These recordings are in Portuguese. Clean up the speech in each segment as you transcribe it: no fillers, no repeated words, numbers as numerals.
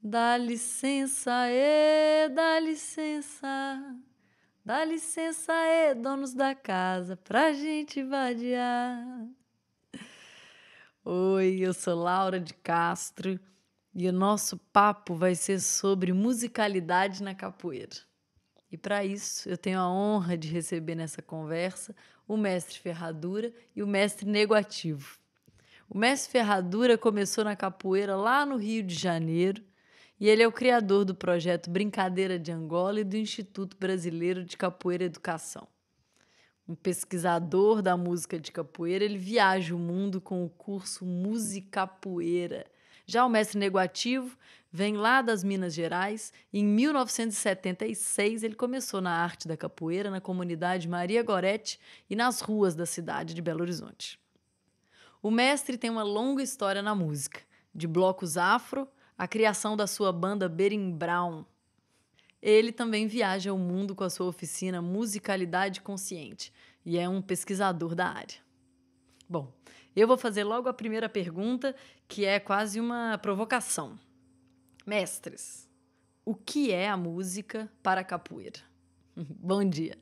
Dá licença, donos da casa, pra gente vadiar. Oi, eu sou Laura de Castro e o nosso papo vai ser sobre musicalidade na capoeira. E para isso, eu tenho a honra de receber nessa conversa o mestre Ferradura e o mestre Negoativo. O mestre Ferradura começou na capoeira lá no Rio de Janeiro e ele é o criador do projeto Brincadeira de Angola e do Instituto Brasileiro de Capoeira e Educação. Um pesquisador da música de capoeira, ele viaja o mundo com o curso Musicapoeira. Já o mestre Negoativo vem lá das Minas Gerais e em 1976 ele começou na arte da capoeira na comunidade Maria Gorete e nas ruas da cidade de Belo Horizonte. O mestre tem uma longa história na música, de blocos afro, a criação da sua banda Berimbau. Ele também viaja o mundo com a sua oficina Musicalidade Consciente e é um pesquisador da área. Bom, eu vou fazer logo a primeira pergunta, que é quase uma provocação. Mestres, o que é a música para a capoeira? Bom dia.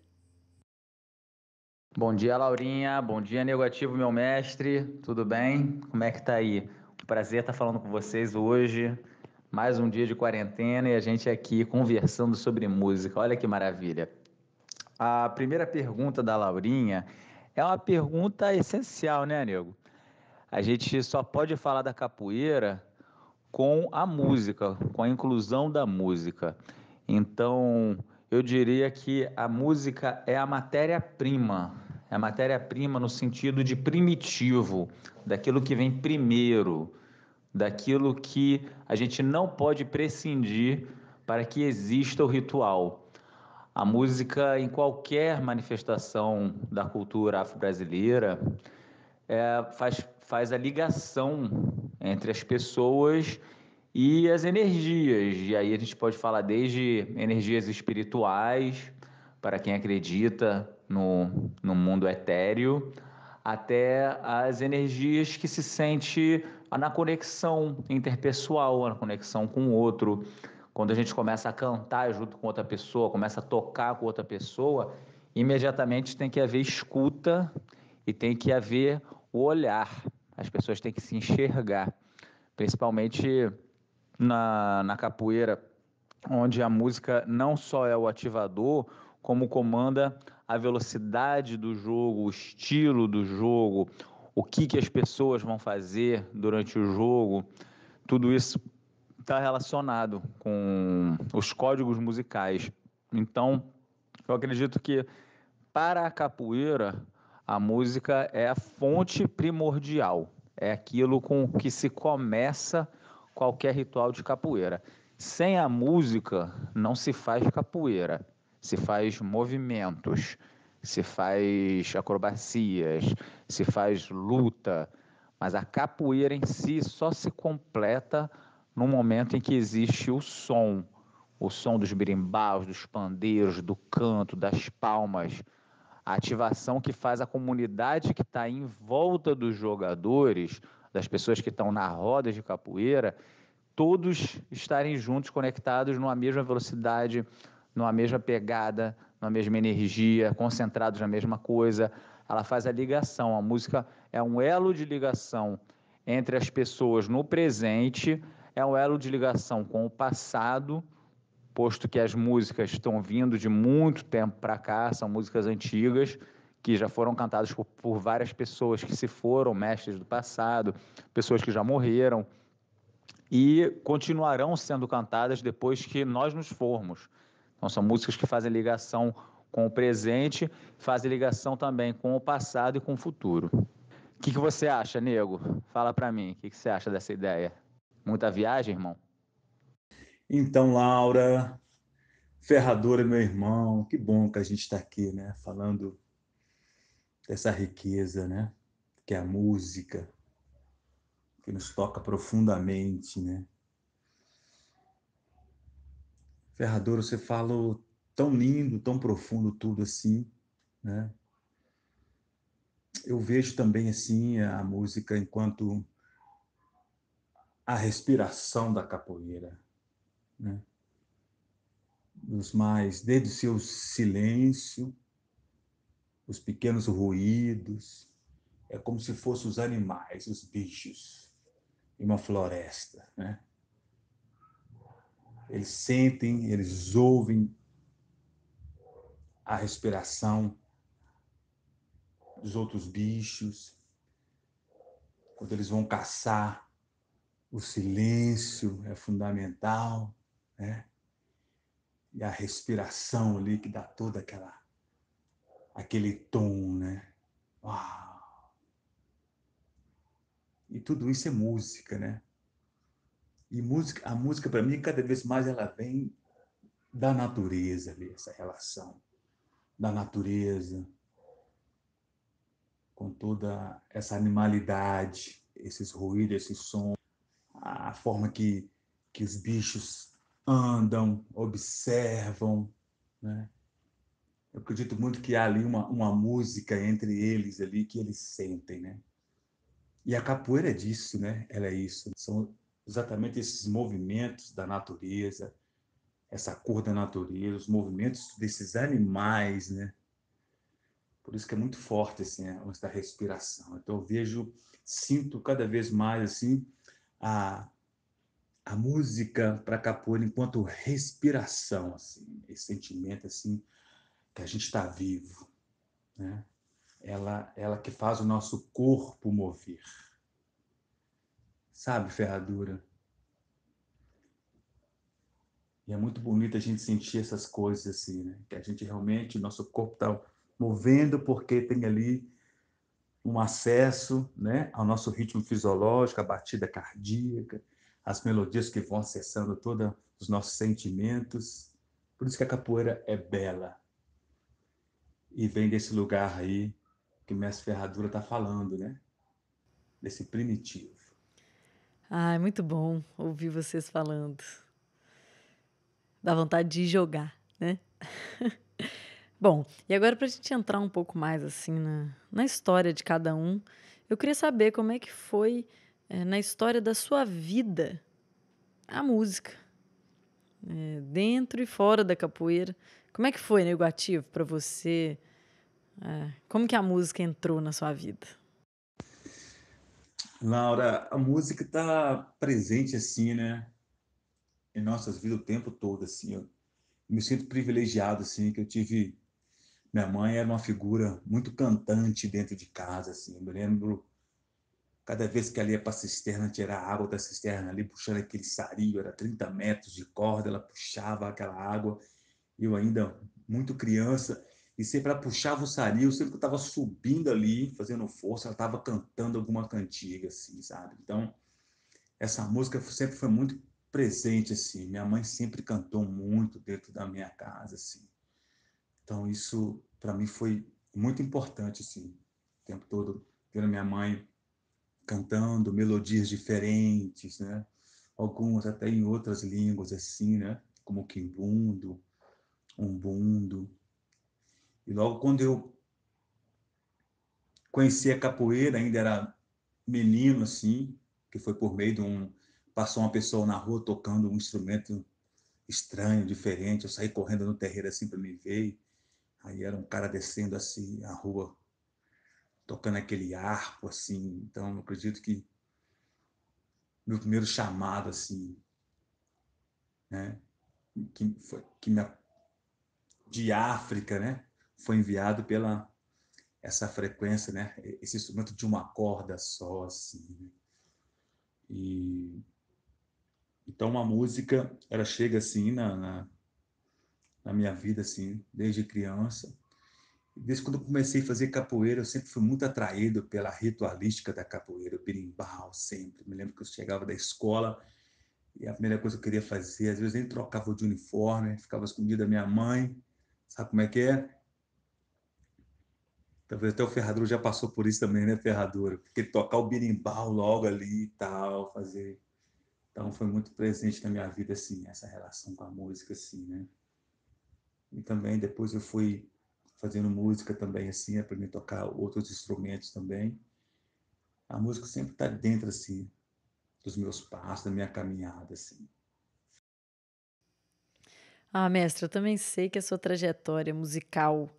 Bom dia, Laurinha. Bom dia, Negativo, meu mestre. Tudo bem? Como é que tá aí? Prazer estar falando com vocês hoje. Mais um dia de quarentena e a gente aqui conversando sobre música. Olha que maravilha. A primeira pergunta da Laurinha é uma pergunta essencial, né, nego? A gente só pode falar da capoeira com a música, com a inclusão da música. Então, eu diria que a música é a matéria-prima. É a matéria-prima no sentido de primitivo, daquilo que vem primeiro, daquilo que a gente não pode prescindir para que exista o ritual. A música, em qualquer manifestação da cultura afro-brasileira, faz a ligação entre as pessoas e as energias. E aí a gente pode falar desde energias espirituais, para quem acredita no mundo etéreo, até as energias que se sente na conexão interpessoal, na conexão com o outro. Quando a gente começa a cantar junto com outra pessoa, começa a tocar com outra pessoa, imediatamente tem que haver escuta e tem que haver o olhar. As pessoas têm que se enxergar, principalmente na capoeira, onde a música não só é o ativador, como comanda a velocidade do jogo, o estilo do jogo, o que as pessoas vão fazer durante o jogo. Tudo isso está relacionado com os códigos musicais. Então, eu acredito que para a capoeira, a música é a fonte primordial, é aquilo com que se começa qualquer ritual de capoeira. Sem a música, não se faz capoeira, se faz movimentos, se faz acrobacias, se faz luta, mas a capoeira em si só se completa no momento em que existe o som dos berimbaus, dos pandeiros, do canto, das palmas, a ativação que faz a comunidade que está em volta dos jogadores, das pessoas que estão na roda de capoeira, todos estarem juntos, conectados numa mesma velocidade, numa mesma pegada, numa mesma energia, concentrados na mesma coisa. Ela faz a ligação. A música é um elo de ligação entre as pessoas no presente, é um elo de ligação com o passado, posto que as músicas estão vindo de muito tempo para cá, são músicas antigas, que já foram cantadas por várias pessoas que se foram, mestres do passado, pessoas que já morreram, e continuarão sendo cantadas depois que nós nos formos. Então, são músicas que fazem ligação com o presente, fazem ligação também com o passado e com o futuro. O que você acha, nego? Fala para mim, o que você acha dessa ideia? Muita viagem, irmão? Então, Laura, Ferradura, meu irmão, que bom que a gente está aqui, né? Falando dessa riqueza, né? Que é a música, que nos toca profundamente, né? Ferradura, você falou tão lindo, tão profundo tudo assim, né? Eu vejo também assim a música enquanto a respiração da capoeira, né? Desde o seu silêncio, os pequenos ruídos, é como se fossem os animais, os bichos, em uma floresta, né? Eles sentem, eles ouvem a respiração dos outros bichos. Quando eles vão caçar, o silêncio é fundamental, né? E a respiração ali que dá toda aquele tom, né? Uau! E tudo isso é música, né? E a música para mim cada vez mais ela vem da natureza ali, essa relação da natureza com toda essa animalidade, esses ruídos, esses sons, a forma que os bichos andam, observam, né? Eu acredito muito que há ali uma música entre eles ali que eles sentem, né? E a capoeira é disso, né? Ela é isso. São exatamente esses movimentos da natureza, essa cor da natureza, os movimentos desses animais, né? Por isso que é muito forte assim, a da respiração. Então eu vejo, sinto cada vez mais assim a, a música para capoeira enquanto respiração, assim, esse sentimento assim que a gente está vivo, né? Ela que faz o nosso corpo mover, sabe, Ferradura? E é muito bonito a gente sentir essas coisas assim, né? Que a gente realmente, nosso corpo está movendo porque tem ali um acesso, né, ao nosso ritmo fisiológico, a batida cardíaca, as melodias que vão acessando todos os nossos sentimentos. Por isso que a capoeira é bela e vem desse lugar aí que o Mestre Ferradura está falando, né? Desse primitivo. Ah, é muito bom ouvir vocês falando. Dá vontade de jogar, né? Bom, e agora para a gente entrar um pouco mais assim na história de cada um, eu queria saber como é que foi na história da sua vida a música, dentro e fora da capoeira. Como é que foi, Negativo, para você? Como que a música entrou na sua vida? Laura, a música está presente assim, né, em nossas vidas o tempo todo assim. Eu me sinto privilegiado assim que eu tive minha mãe era uma figura muito cantante dentro de casa assim. Eu me lembro cada vez que ela ia para a cisterna tirar água da cisterna ali puxando aquele sario, era 30 metros de corda, ela puxava aquela água. Eu ainda muito criança e sempre ela puxava o sario, sempre que eu estava subindo ali, fazendo força, ela estava cantando alguma cantiga assim, sabe? Então essa música sempre foi muito presente assim. Minha mãe sempre cantou muito dentro da minha casa assim. Então isso para mim foi muito importante assim, o tempo todo vendo minha mãe cantando melodias diferentes, né? Algumas até em outras línguas assim, né? Como quimbundo, umbundo. E logo quando eu conheci a capoeira, ainda era menino assim, que foi por meio de passou uma pessoa na rua tocando um instrumento estranho, diferente. Eu saí correndo no terreiro assim para me ver. Aí era um cara descendo assim a rua, tocando aquele arco assim. Então eu acredito que meu primeiro chamado assim, né, que me, de África, né, foi enviado pela essa frequência, né, esse instrumento de uma corda só assim. Né? E então a música ela chega assim na minha vida assim desde criança. Desde quando eu comecei a fazer capoeira, eu sempre fui muito atraído pela ritualística da capoeira, o berimbau sempre. Me lembro que eu chegava da escola e a primeira coisa que eu queria fazer, às vezes nem trocava de uniforme, ficava escondido da minha mãe. Sabe como é que é? Talvez até o Ferradura já passou por isso também, né, Ferradura? Porque tocar o berimbau logo ali e tal, fazer. Então foi muito presente na minha vida, assim, essa relação com a música, assim, né? E também depois eu fui fazendo música também, assim, aprendi a tocar outros instrumentos também. A música sempre está dentro, assim, dos meus passos, da minha caminhada, assim. Ah, mestre, eu também sei que a sua trajetória musical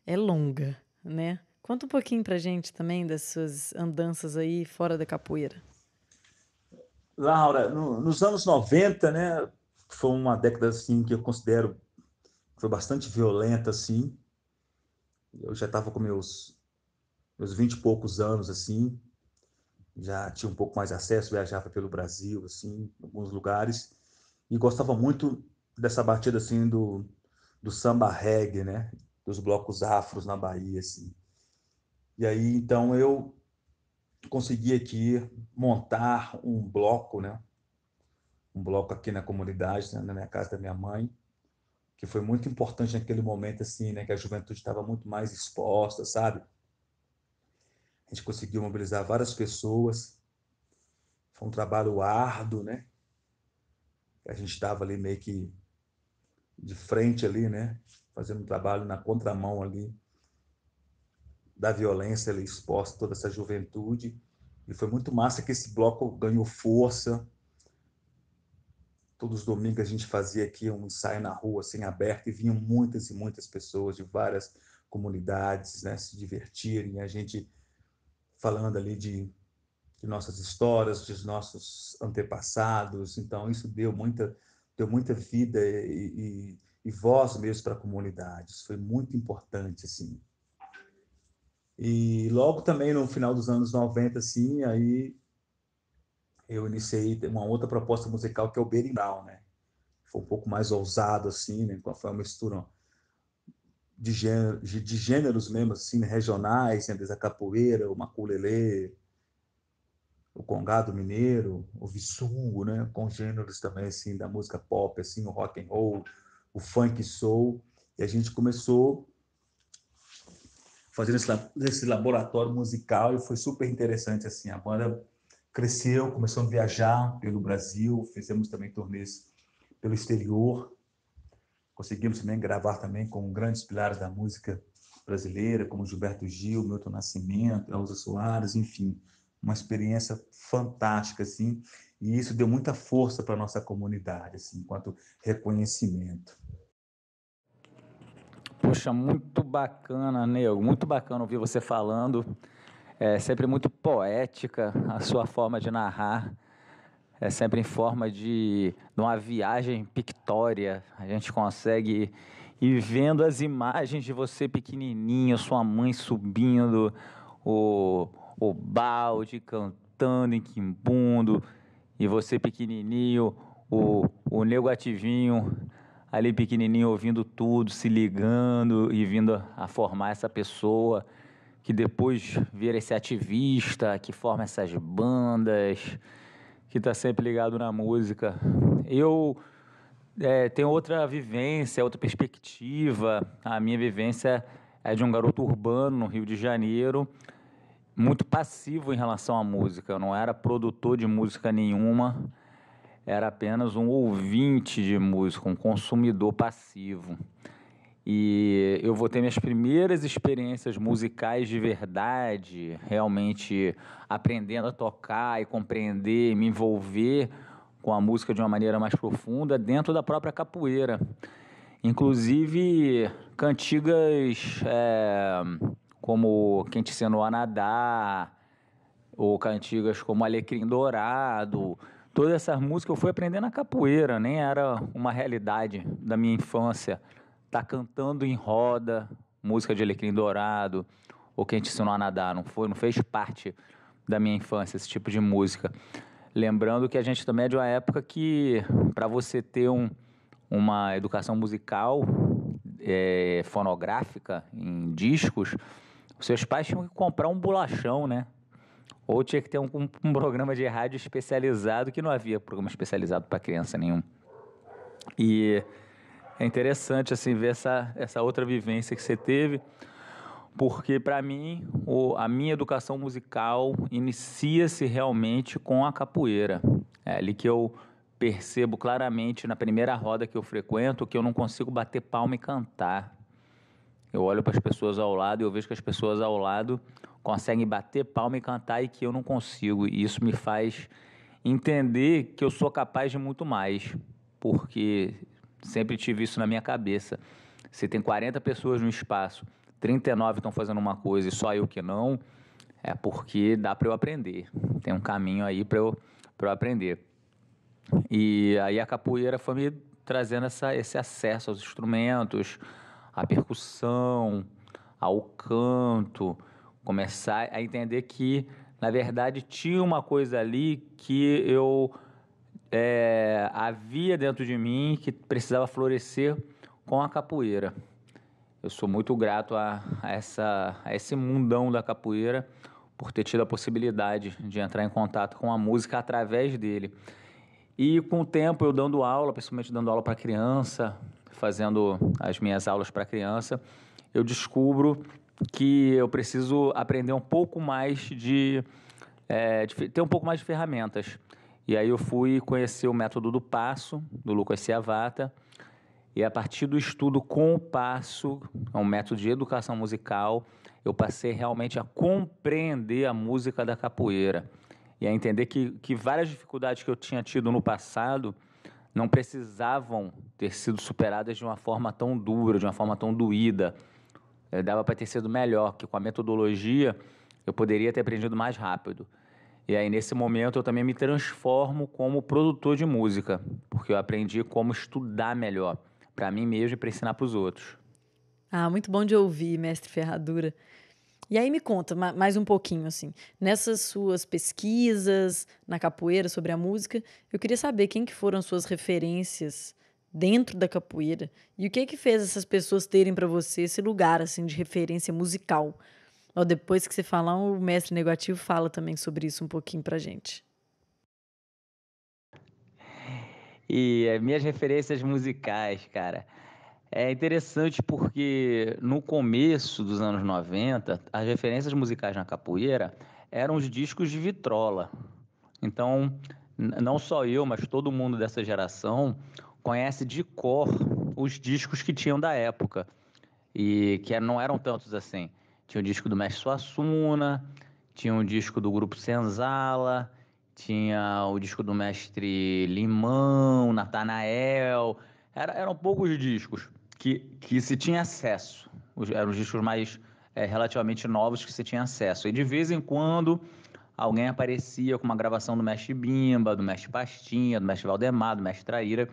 é longa, né? Conta um pouquinho pra gente também das suas andanças aí fora da capoeira. Laura, nos anos 90, né, foi uma década assim que eu considero que foi bastante violenta assim. Eu já estava com meus 20 e poucos anos assim, já tinha um pouco mais de acesso, viajava pelo Brasil assim, em alguns lugares e gostava muito dessa batida assim do samba reggae, né, dos blocos afros na Bahia assim. E aí então eu consegui aqui montar um bloco, né, um bloco aqui na comunidade, né, na minha casa da minha mãe, que foi muito importante naquele momento assim, né, que a juventude estava muito mais exposta, sabe? A gente conseguiu mobilizar várias pessoas. Foi um trabalho árduo, né? A gente estava ali meio que de frente ali, né? Fazendo um trabalho na contramão ali da violência ali exposta toda essa juventude. E foi muito massa que esse bloco ganhou força. Todos os domingos a gente fazia aqui um ensaio na rua, assim, aberto, e vinham muitas e muitas pessoas de várias comunidades, né, se divertirem. A gente falando ali de nossas histórias, dos nossos antepassados. Então, isso deu muita vida e voz mesmo para a comunidade. Isso foi muito importante, assim. E logo também no final dos anos 90, assim, aí eu iniciei uma outra proposta musical que é o berimbau, né? Foi um pouco mais ousado, assim, né? Foi uma mistura de gêneros mesmo, assim, né? Regionais, né? Desde a capoeira, o maculelê, o congado mineiro, o vissugo, né, com gêneros também assim da música pop, assim, o rock and roll, o funk soul, e a gente começou fazendo esse laboratório musical e foi super interessante assim, a banda cresceu, começou a viajar pelo Brasil, fizemos também turnês pelo exterior, conseguimos também gravar também com grandes pilares da música brasileira, como Gilberto Gil, Milton Nascimento, Elza Soares, enfim, uma experiência fantástica, assim, e isso deu muita força para a nossa comunidade, assim, enquanto reconhecimento. Poxa, muito bacana, Nego, muito bacana ouvir você falando. É sempre muito poética a sua forma de narrar. É sempre em forma de uma viagem pictória. A gente consegue ir vendo as imagens de você pequenininho, sua mãe subindo o balde, cantando em quimbundo, e você pequenininho, o nego ativinho ali pequenininho ouvindo tudo, se ligando e vindo a formar essa pessoa que depois vira esse ativista, que forma essas bandas, que está sempre ligado na música. Eu tenho outra vivência, outra perspectiva. A minha vivência é de um garoto urbano no Rio de Janeiro, muito passivo em relação à música. Eu não era produtor de música nenhuma, era apenas um ouvinte de música, um consumidor passivo. E eu vou ter minhas primeiras experiências musicais de verdade, realmente aprendendo a tocar e compreender, me envolver com a música de uma maneira mais profunda dentro da própria capoeira. Inclusive cantigas como Quem Te Ensinou a Nadar, ou cantigas como Alecrim Dourado. Todas essas músicas eu fui aprendendo na capoeira, nem era uma realidade da minha infância. Tá cantando em roda, música de Alecrim Dourado, ou Quem Te Ensinou a Nadar, não fez parte da minha infância esse tipo de música. Lembrando que a gente também é de uma época que, para você ter uma educação musical fonográfica em discos, os seus pais tinham que comprar um bolachão, né? Ou tinha que ter um programa de rádio especializado, que não havia programa especializado para criança nenhum. E é interessante assim ver essa outra vivência que você teve, porque para mim a minha educação musical inicia-se realmente com a capoeira. É ali que eu percebo claramente na primeira roda que eu frequento que eu não consigo bater palma e cantar. Eu olho para as pessoas ao lado e eu vejo que as pessoas ao lado conseguem bater palma e cantar e que eu não consigo. E isso me faz entender que eu sou capaz de muito mais. Porque sempre tive isso na minha cabeça. Se tem 40 pessoas no espaço, 39 estão fazendo uma coisa e só eu que não, é porque dá para eu aprender. Tem um caminho aí para eu aprender. E aí a capoeira foi me trazendo esse acesso aos instrumentos, à percussão, ao canto, começar a entender que, na verdade, tinha uma coisa ali que havia dentro de mim que precisava florescer com a capoeira. Eu sou muito grato a esse mundão da capoeira por ter tido a possibilidade de entrar em contato com a música através dele. E com o tempo eu dando aula, principalmente dando aula para criança, fazendo as minhas aulas para criança, eu descubro que eu preciso aprender um pouco mais de ter um pouco mais de ferramentas. E aí eu fui conhecer o método do passo, do Lucas Ciavata, e a partir do estudo com o passo, é um método de educação musical, eu passei realmente a compreender a música da capoeira e a entender que várias dificuldades que eu tinha tido no passado não precisavam ter sido superadas de uma forma tão dura, de uma forma tão doída. Dava para ter sido melhor, que com a metodologia eu poderia ter aprendido mais rápido. E aí, nesse momento, eu também me transformo como produtor de música, porque eu aprendi como estudar melhor, para mim mesmo e para ensinar para os outros. Ah, muito bom de ouvir, mestre Ferradura. E aí me conta mais um pouquinho, assim, nessas suas pesquisas na capoeira sobre a música, eu queria saber quem que foram as suas referências dentro da capoeira e o que fez essas pessoas terem para você esse lugar, assim, de referência musical. Ó, depois que você falar, o mestre Negativo fala também sobre isso um pouquinho pra gente. E minhas referências musicais, cara, é interessante porque no começo dos anos 90, as referências musicais na capoeira eram os discos de vitrola. Então, não só eu, mas todo mundo dessa geração conhece de cor os discos que tinham da época. E que não eram tantos assim. Tinha o disco do Mestre Suassuna, tinha o disco do Grupo Senzala, tinha o disco do Mestre Limão, Natanael. Eram poucos discos que se tinha acesso. Eram os discos mais relativamente novos que se tinha acesso. E de vez em quando alguém aparecia com uma gravação do Mestre Bimba, do Mestre Pastinha, do Mestre Valdemar, do Mestre Traíra.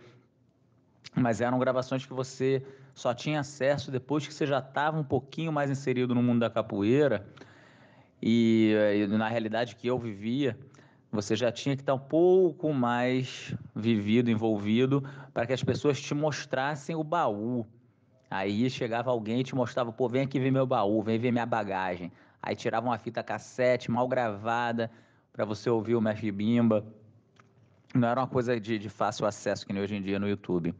Mas eram gravações que você só tinha acesso depois que você já estava um pouquinho mais inserido no mundo da capoeira. E na realidade que eu vivia, você já tinha que estar um pouco mais vivido, envolvido, para que as pessoas te mostrassem o baú. Aí chegava alguém e te mostrava, pô, vem aqui ver meu baú, vem ver minha bagagem. Aí tirava uma fita cassete mal gravada para você ouvir o Mestre Bimba. Não era uma coisa de fácil acesso que nem hoje em dia no YouTube.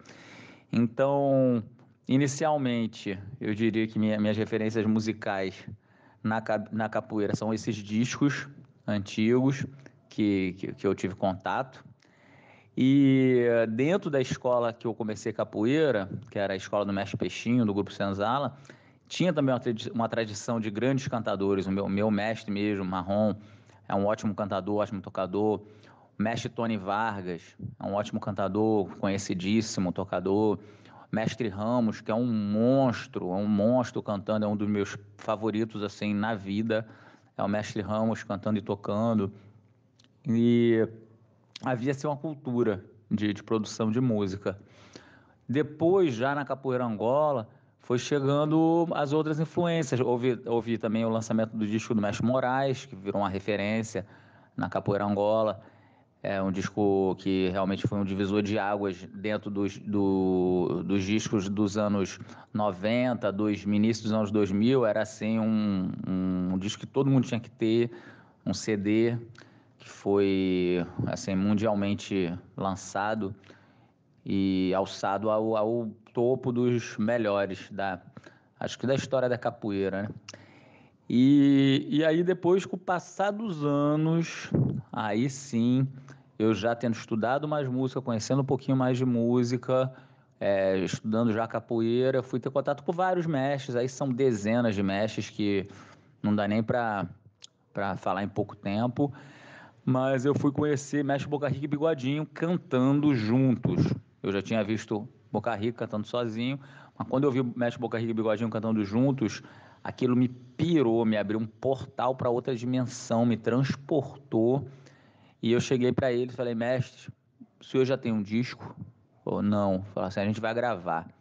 Então, inicialmente, eu diria que minhas referências musicais na capoeira são esses discos antigos que eu tive contato. E dentro da escola que eu comecei capoeira, que era a escola do Mestre Peixinho, do Grupo Senzala, tinha também uma tradição de grandes cantadores. O meu mestre mesmo, Marrom, é um ótimo cantador, ótimo tocador. O mestre Tony Vargas é um ótimo cantador, conhecidíssimo tocador. Mestre Ramos, que é um monstro cantando, é um dos meus favoritos assim na vida. É o Mestre Ramos cantando e tocando. E havia assim, uma cultura de produção de música. Depois, já na capoeira Angola, foi chegando as outras influências. Houve também o lançamento do disco do Mestre Moraes, que virou uma referência na capoeira Angola. É um disco que realmente foi um divisor de águas dentro dos discos dos anos 90, início dos anos 2000. Era assim um disco que todo mundo tinha que ter, um CD que foi assim mundialmente lançado e alçado ao topo dos melhores acho que da história da capoeira, né? E aí depois, com o passar dos anos, aí sim, eu já tendo estudado mais música, conhecendo um pouquinho mais de música, estudando já capoeira, fui ter contato com vários mestres, aí são dezenas de mestres que não dá nem para falar em pouco tempo, mas eu fui conhecer Mestre Boca Rica e Bigodinho cantando juntos. Eu já tinha visto Boca Rica cantando sozinho, mas quando eu vi o Mestre Boca Rica e Bigodinho cantando juntos, aquilo me pirou, me abriu um portal para outra dimensão, me transportou. E eu cheguei para ele e falei: mestre, o senhor já tem um disco? Ou não? Falei assim: a gente vai gravar.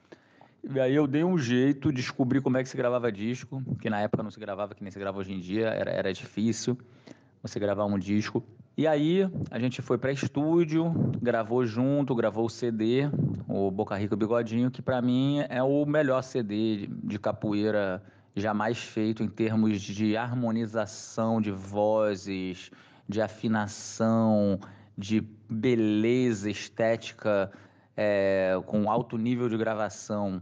E aí eu dei um jeito, descobri como é que se gravava disco, que na época não se gravava que nem se grava hoje em dia, era difícil você gravar um disco. E aí a gente foi para estúdio, gravou junto, gravou o CD, o Boca Rica Bigodinho, que para mim é o melhor CD de capoeira jamais feito em termos de harmonização de vozes, de afinação, de beleza estética, com alto nível de gravação.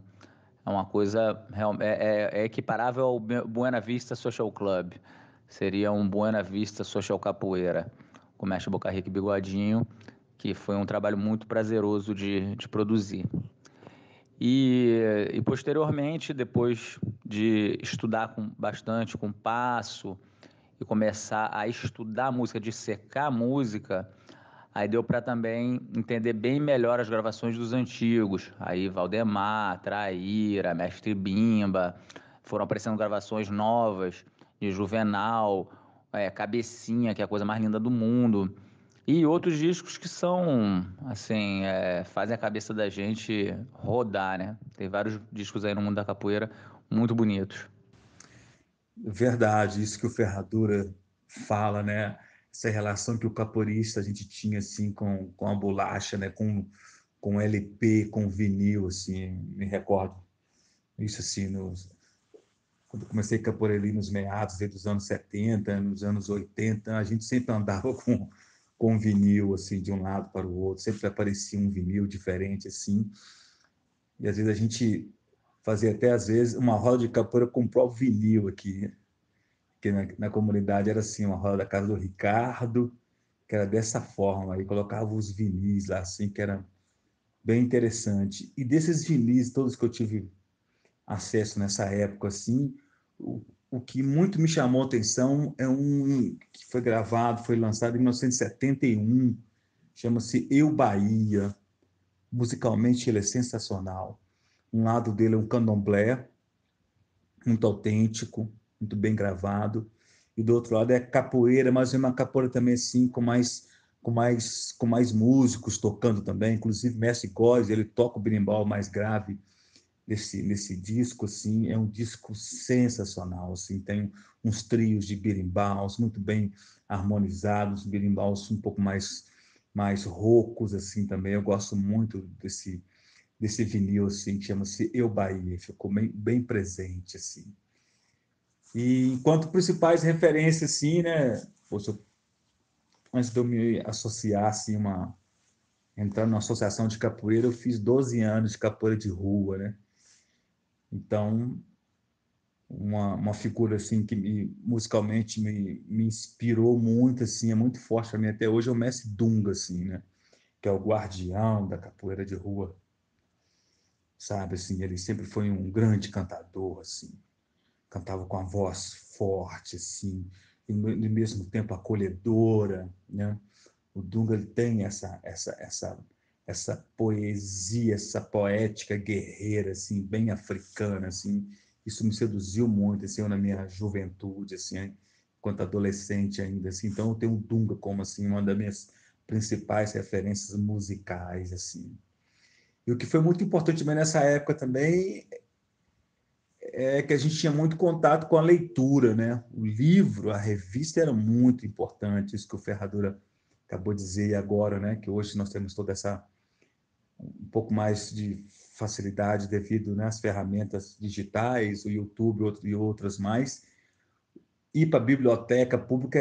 É uma coisa, é equiparável ao Buena Vista Social Club. Seria um Buena Vista Social Capoeira, com o mestre Boca Rica e Bigodinho, que foi um trabalho muito prazeroso de produzir. E posteriormente, depois de estudar bastante com passo e começar a estudar a música, dissecar a música, aí deu para também entender bem melhor as gravações dos antigos. Aí Valdemar, Traíra, Mestre Bimba, foram aparecendo gravações novas de Juvenal, Cabecinha, que é a coisa mais linda do mundo. E outros discos que são, assim, fazem a cabeça da gente rodar, né? Tem vários discos aí no mundo da capoeira muito bonitos. Verdade, isso que o Ferradura fala, né? Essa relação que o capoeirista a gente tinha assim com a bolacha, né? Com LP, com vinil, assim, me recordo isso assim quando eu comecei a capoeira ali nos meados dos anos 70, nos anos 80, a gente sempre andava com vinil assim de um lado para o outro, sempre aparecia um vinil diferente assim. E às vezes a gente fazia até às vezes uma roda de capoeira com o próprio vinil aqui, que na comunidade era assim, uma roda da casa do Ricardo, que era dessa forma, aí colocava os vinis lá, assim, que era bem interessante. E desses vinis todos que eu tive acesso nessa época, assim, o que muito me chamou a atenção é um que foi gravado, foi lançado em 1971, chama-se Eu Bahia. Musicalmente ele é sensacional. Um lado dele é um candomblé, muito autêntico, muito bem gravado, e do outro lado é capoeira, mas é uma capoeira também assim com mais músicos tocando também, inclusive Mestre Góes, ele toca o berimbau mais grave nesse disco, assim, é um disco sensacional, assim, tem uns trios de berimbaus muito bem harmonizados, berimbaus um pouco mais roucos, assim, também, eu gosto muito desse vinil, assim, que chama-se Eu Bahia, ficou bem presente, assim. E enquanto principais referências, assim, né, poxa, antes de eu me associar, assim, entrar numa associação de capoeira, eu fiz 12 anos de capoeira de rua, né? Então, uma figura assim que musicalmente me inspirou muito, assim, é muito forte para mim até hoje, é o Mestre Dunga, assim, né? Que é o guardião da capoeira de rua, sabe? Assim, ele sempre foi um grande cantador, assim, cantava com a voz forte, assim, e ao mesmo tempo acolhedora, né? O Dunga ele tem essa poesia, essa poética guerreira, assim, bem africana, assim. Isso me seduziu muito, assim, na minha juventude, assim, enquanto adolescente ainda, assim. Então, eu tenho o Dunga como, assim, uma das minhas principais referências musicais, assim. E o que foi muito importante também nessa época também é que a gente tinha muito contato com a leitura, né? O livro, a revista era muito importante, isso que o Ferradura acabou de dizer agora, né? Que hoje nós temos toda essa um pouco mais de facilidade devido, né, às ferramentas digitais, o YouTube e outras mais. Ir para a biblioteca pública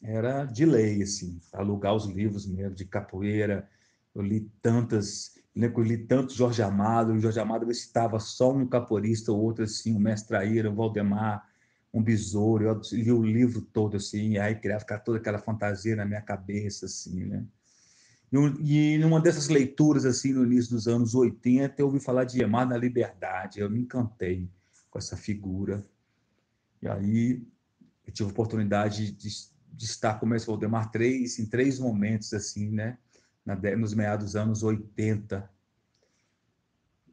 era de lei, assim, alugar os livros mesmo de capoeira. Eu li lembro que eu li tanto Jorge Amado, o Jorge Amado citava só um capoeirista ou outro, assim, o Mestre Traíra, o Valdemar, um besouro, eu li o livro todo, assim, e aí criava toda aquela fantasia na minha cabeça, assim, né? E numa dessas leituras, assim, no início dos anos 80, eu ouvi falar de Iemar na Liberdade, eu me encantei com essa figura, e aí eu tive a oportunidade de estar com o Mestre Valdemar em três momentos, assim, né? Nos meados dos anos 80.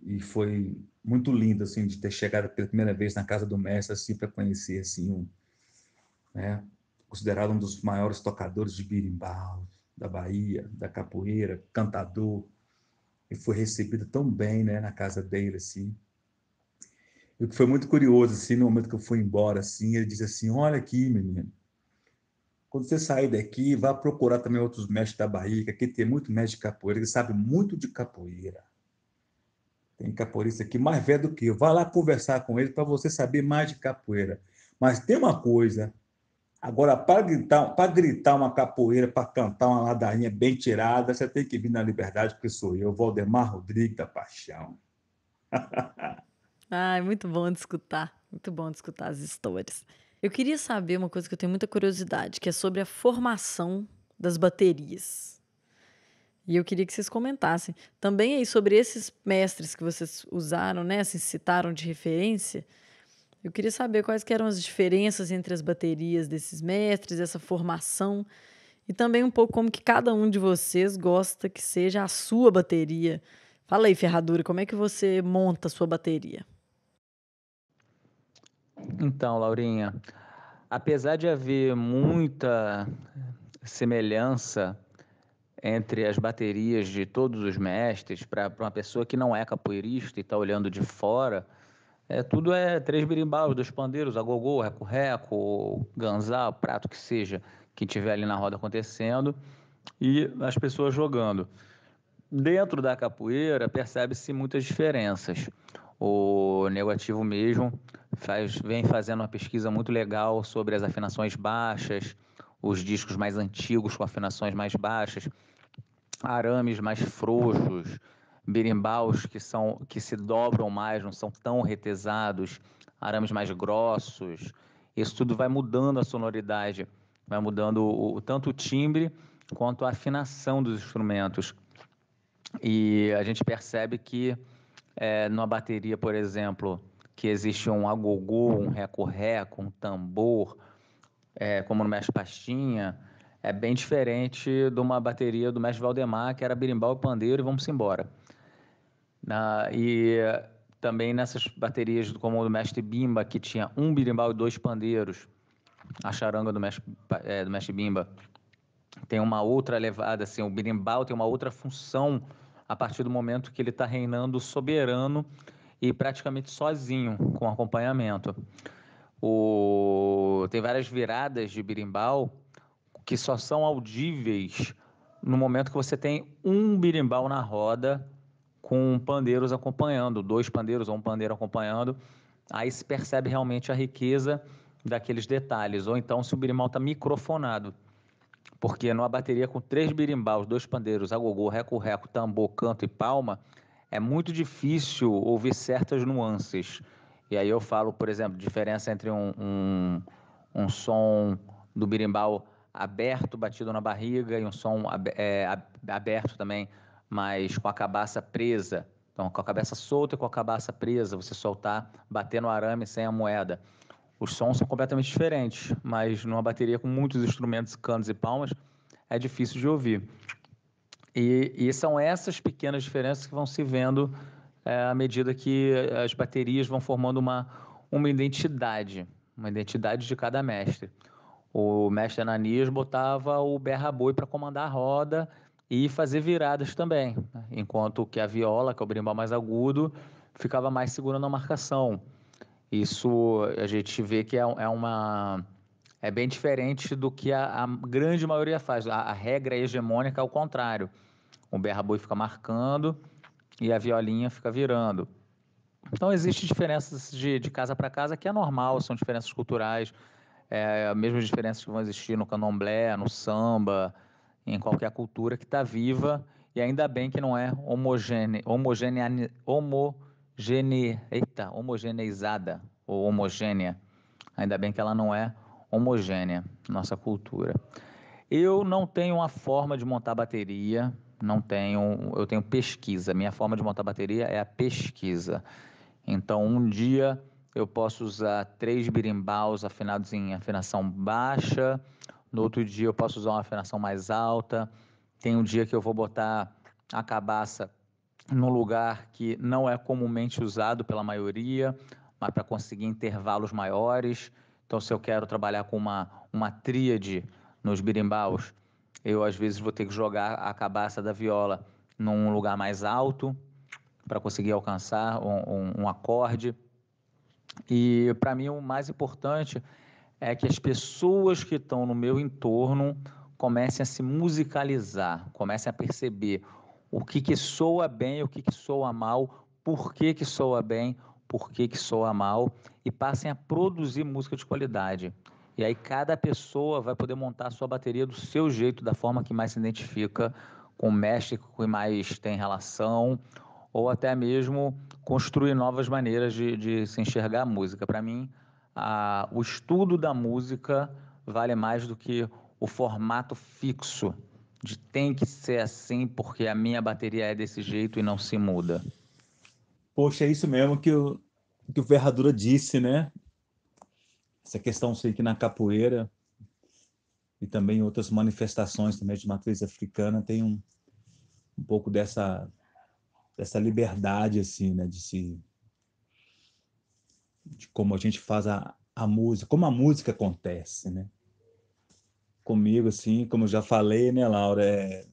E foi muito lindo, assim, de ter chegado pela primeira vez na casa do mestre, assim, para conhecer, assim, né, considerado um dos maiores tocadores de berimbau da Bahia, da capoeira, cantador, e foi recebido tão bem, né, na casa dele, assim. E o que foi muito curioso, assim, no momento que eu fui embora, assim, ele disse assim, olha aqui, menino, quando você sair daqui, vá procurar também outros mestres da Bahia, que aqui tem muito mestre de capoeira, que sabe muito de capoeira. Tem capoeirista aqui mais velho do que eu. Vá lá conversar com ele para você saber mais de capoeira. Mas tem uma coisa, agora, para gritar uma capoeira, para cantar uma ladainha bem tirada, você tem que vir na Liberdade, porque sou eu, Valdemar Rodrigues da Paixão. Ai, muito bom de escutar. Muito bom de escutar as histórias. Eu queria saber uma coisa que eu tenho muita curiosidade, que é sobre a formação das baterias. E eu queria que vocês comentassem também aí sobre esses mestres que vocês usaram, né? Se citaram de referência. Eu queria saber quais que eram as diferenças entre as baterias desses mestres, essa formação, e também um pouco como que cada um de vocês gosta que seja a sua bateria. Fala aí, Ferradura, como é que você monta a sua bateria? Então, Laurinha, apesar de haver muita semelhança entre as baterias de todos os mestres, para uma pessoa que não é capoeirista e está olhando de fora, tudo é três birimbaus, dois pandeiros, agogô, reco-reco, ganzá, prato que seja, que tiver ali na roda acontecendo, e as pessoas jogando. Dentro da capoeira, percebe-se muitas diferenças. O Negativo mesmo vem fazendo uma pesquisa muito legal sobre as afinações baixas, os discos mais antigos com afinações mais baixas, arames mais frouxos, berimbaus que se dobram mais, não são tão retesados, arames mais grossos. Isso tudo vai mudando a sonoridade, vai mudando tanto o timbre quanto a afinação dos instrumentos. E a gente percebe que numa bateria, por exemplo, que existe um agogô, um reco-reco, um tambor, como no Mestre Pastinha, é bem diferente de uma bateria do Mestre Valdemar, que era berimbau e pandeiro e vamos embora. E também nessas baterias como o do Mestre Bimba, que tinha um berimbau e dois pandeiros, a charanga do Mestre Bimba tem uma outra levada, assim, o berimbau tem uma outra função a partir do momento que ele está reinando soberano e praticamente sozinho, com acompanhamento. Tem várias viradas de berimbau que só são audíveis no momento que você tem um berimbau na roda com pandeiros acompanhando, dois pandeiros ou um pandeiro acompanhando, aí se percebe realmente a riqueza daqueles detalhes. Ou então se o berimbau está microfonado, porque numa bateria com três birimbaus, dois pandeiros, agogô, reco-reco, tambor, canto e palma, é muito difícil ouvir certas nuances. E aí eu falo, por exemplo, diferença entre um som do birimbau aberto, batido na barriga, e um som aberto também, mas com a cabaça presa. Então, com a cabeça solta e com a cabaça presa, você soltar, bater no arame sem a moeda. Os sons são completamente diferentes, mas numa bateria com muitos instrumentos, canos e palmas, é difícil de ouvir. E são essas pequenas diferenças que vão se vendo à medida que as baterias vão formando uma identidade de cada mestre. O mestre Ananias botava o berra-boi para comandar a roda e fazer viradas também, né? Enquanto que a viola, que é o berimbau mais agudo, ficava mais segurando a marcação. Isso a gente vê que é bem diferente do que a grande maioria faz. A regra hegemônica é o contrário. O berra-boi fica marcando e a violinha fica virando. Então, existem diferenças de casa para casa que é normal, são diferenças culturais, as mesmas diferenças que vão existir no candomblé, no samba, em qualquer cultura que está viva, e ainda bem que não é homogeneizada ou homogênea. Ainda bem que ela não é homogênea, nossa cultura. Eu não tenho uma forma de montar bateria, eu tenho pesquisa. Minha forma de montar bateria é a pesquisa. Então, um dia eu posso usar 3 birimbaus afinados em afinação baixa, no outro dia eu posso usar uma afinação mais alta, tem um dia que eu vou botar a cabaça num lugar que não é comumente usado pela maioria, mas para conseguir intervalos maiores. Então, se eu quero trabalhar com uma tríade nos birimbaus, eu às vezes vou ter que jogar a cabaça da viola num lugar mais alto para conseguir alcançar um acorde. E para mim o mais importante é que as pessoas que estão no meu entorno comecem a se musicalizar, comecem a perceber o que soa bem, o que soa mal, por que soa bem, por que soa mal, e passem a produzir música de qualidade. E aí cada pessoa vai poder montar a sua bateria do seu jeito, da forma que mais se identifica com o mestre que mais tem relação, ou até mesmo construir novas maneiras de se enxergar a música. Para mim, o estudo da música vale mais do que o formato fixo de tem que ser assim porque a minha bateria é desse jeito e não se muda. Poxa, é isso mesmo que o Ferradura disse, né? Essa questão, sei que na capoeira e também em outras manifestações também de matriz africana tem um pouco dessa liberdade, assim, né? De como a gente faz a música, como a música acontece, né? Comigo, assim, como eu já falei, né, Laura,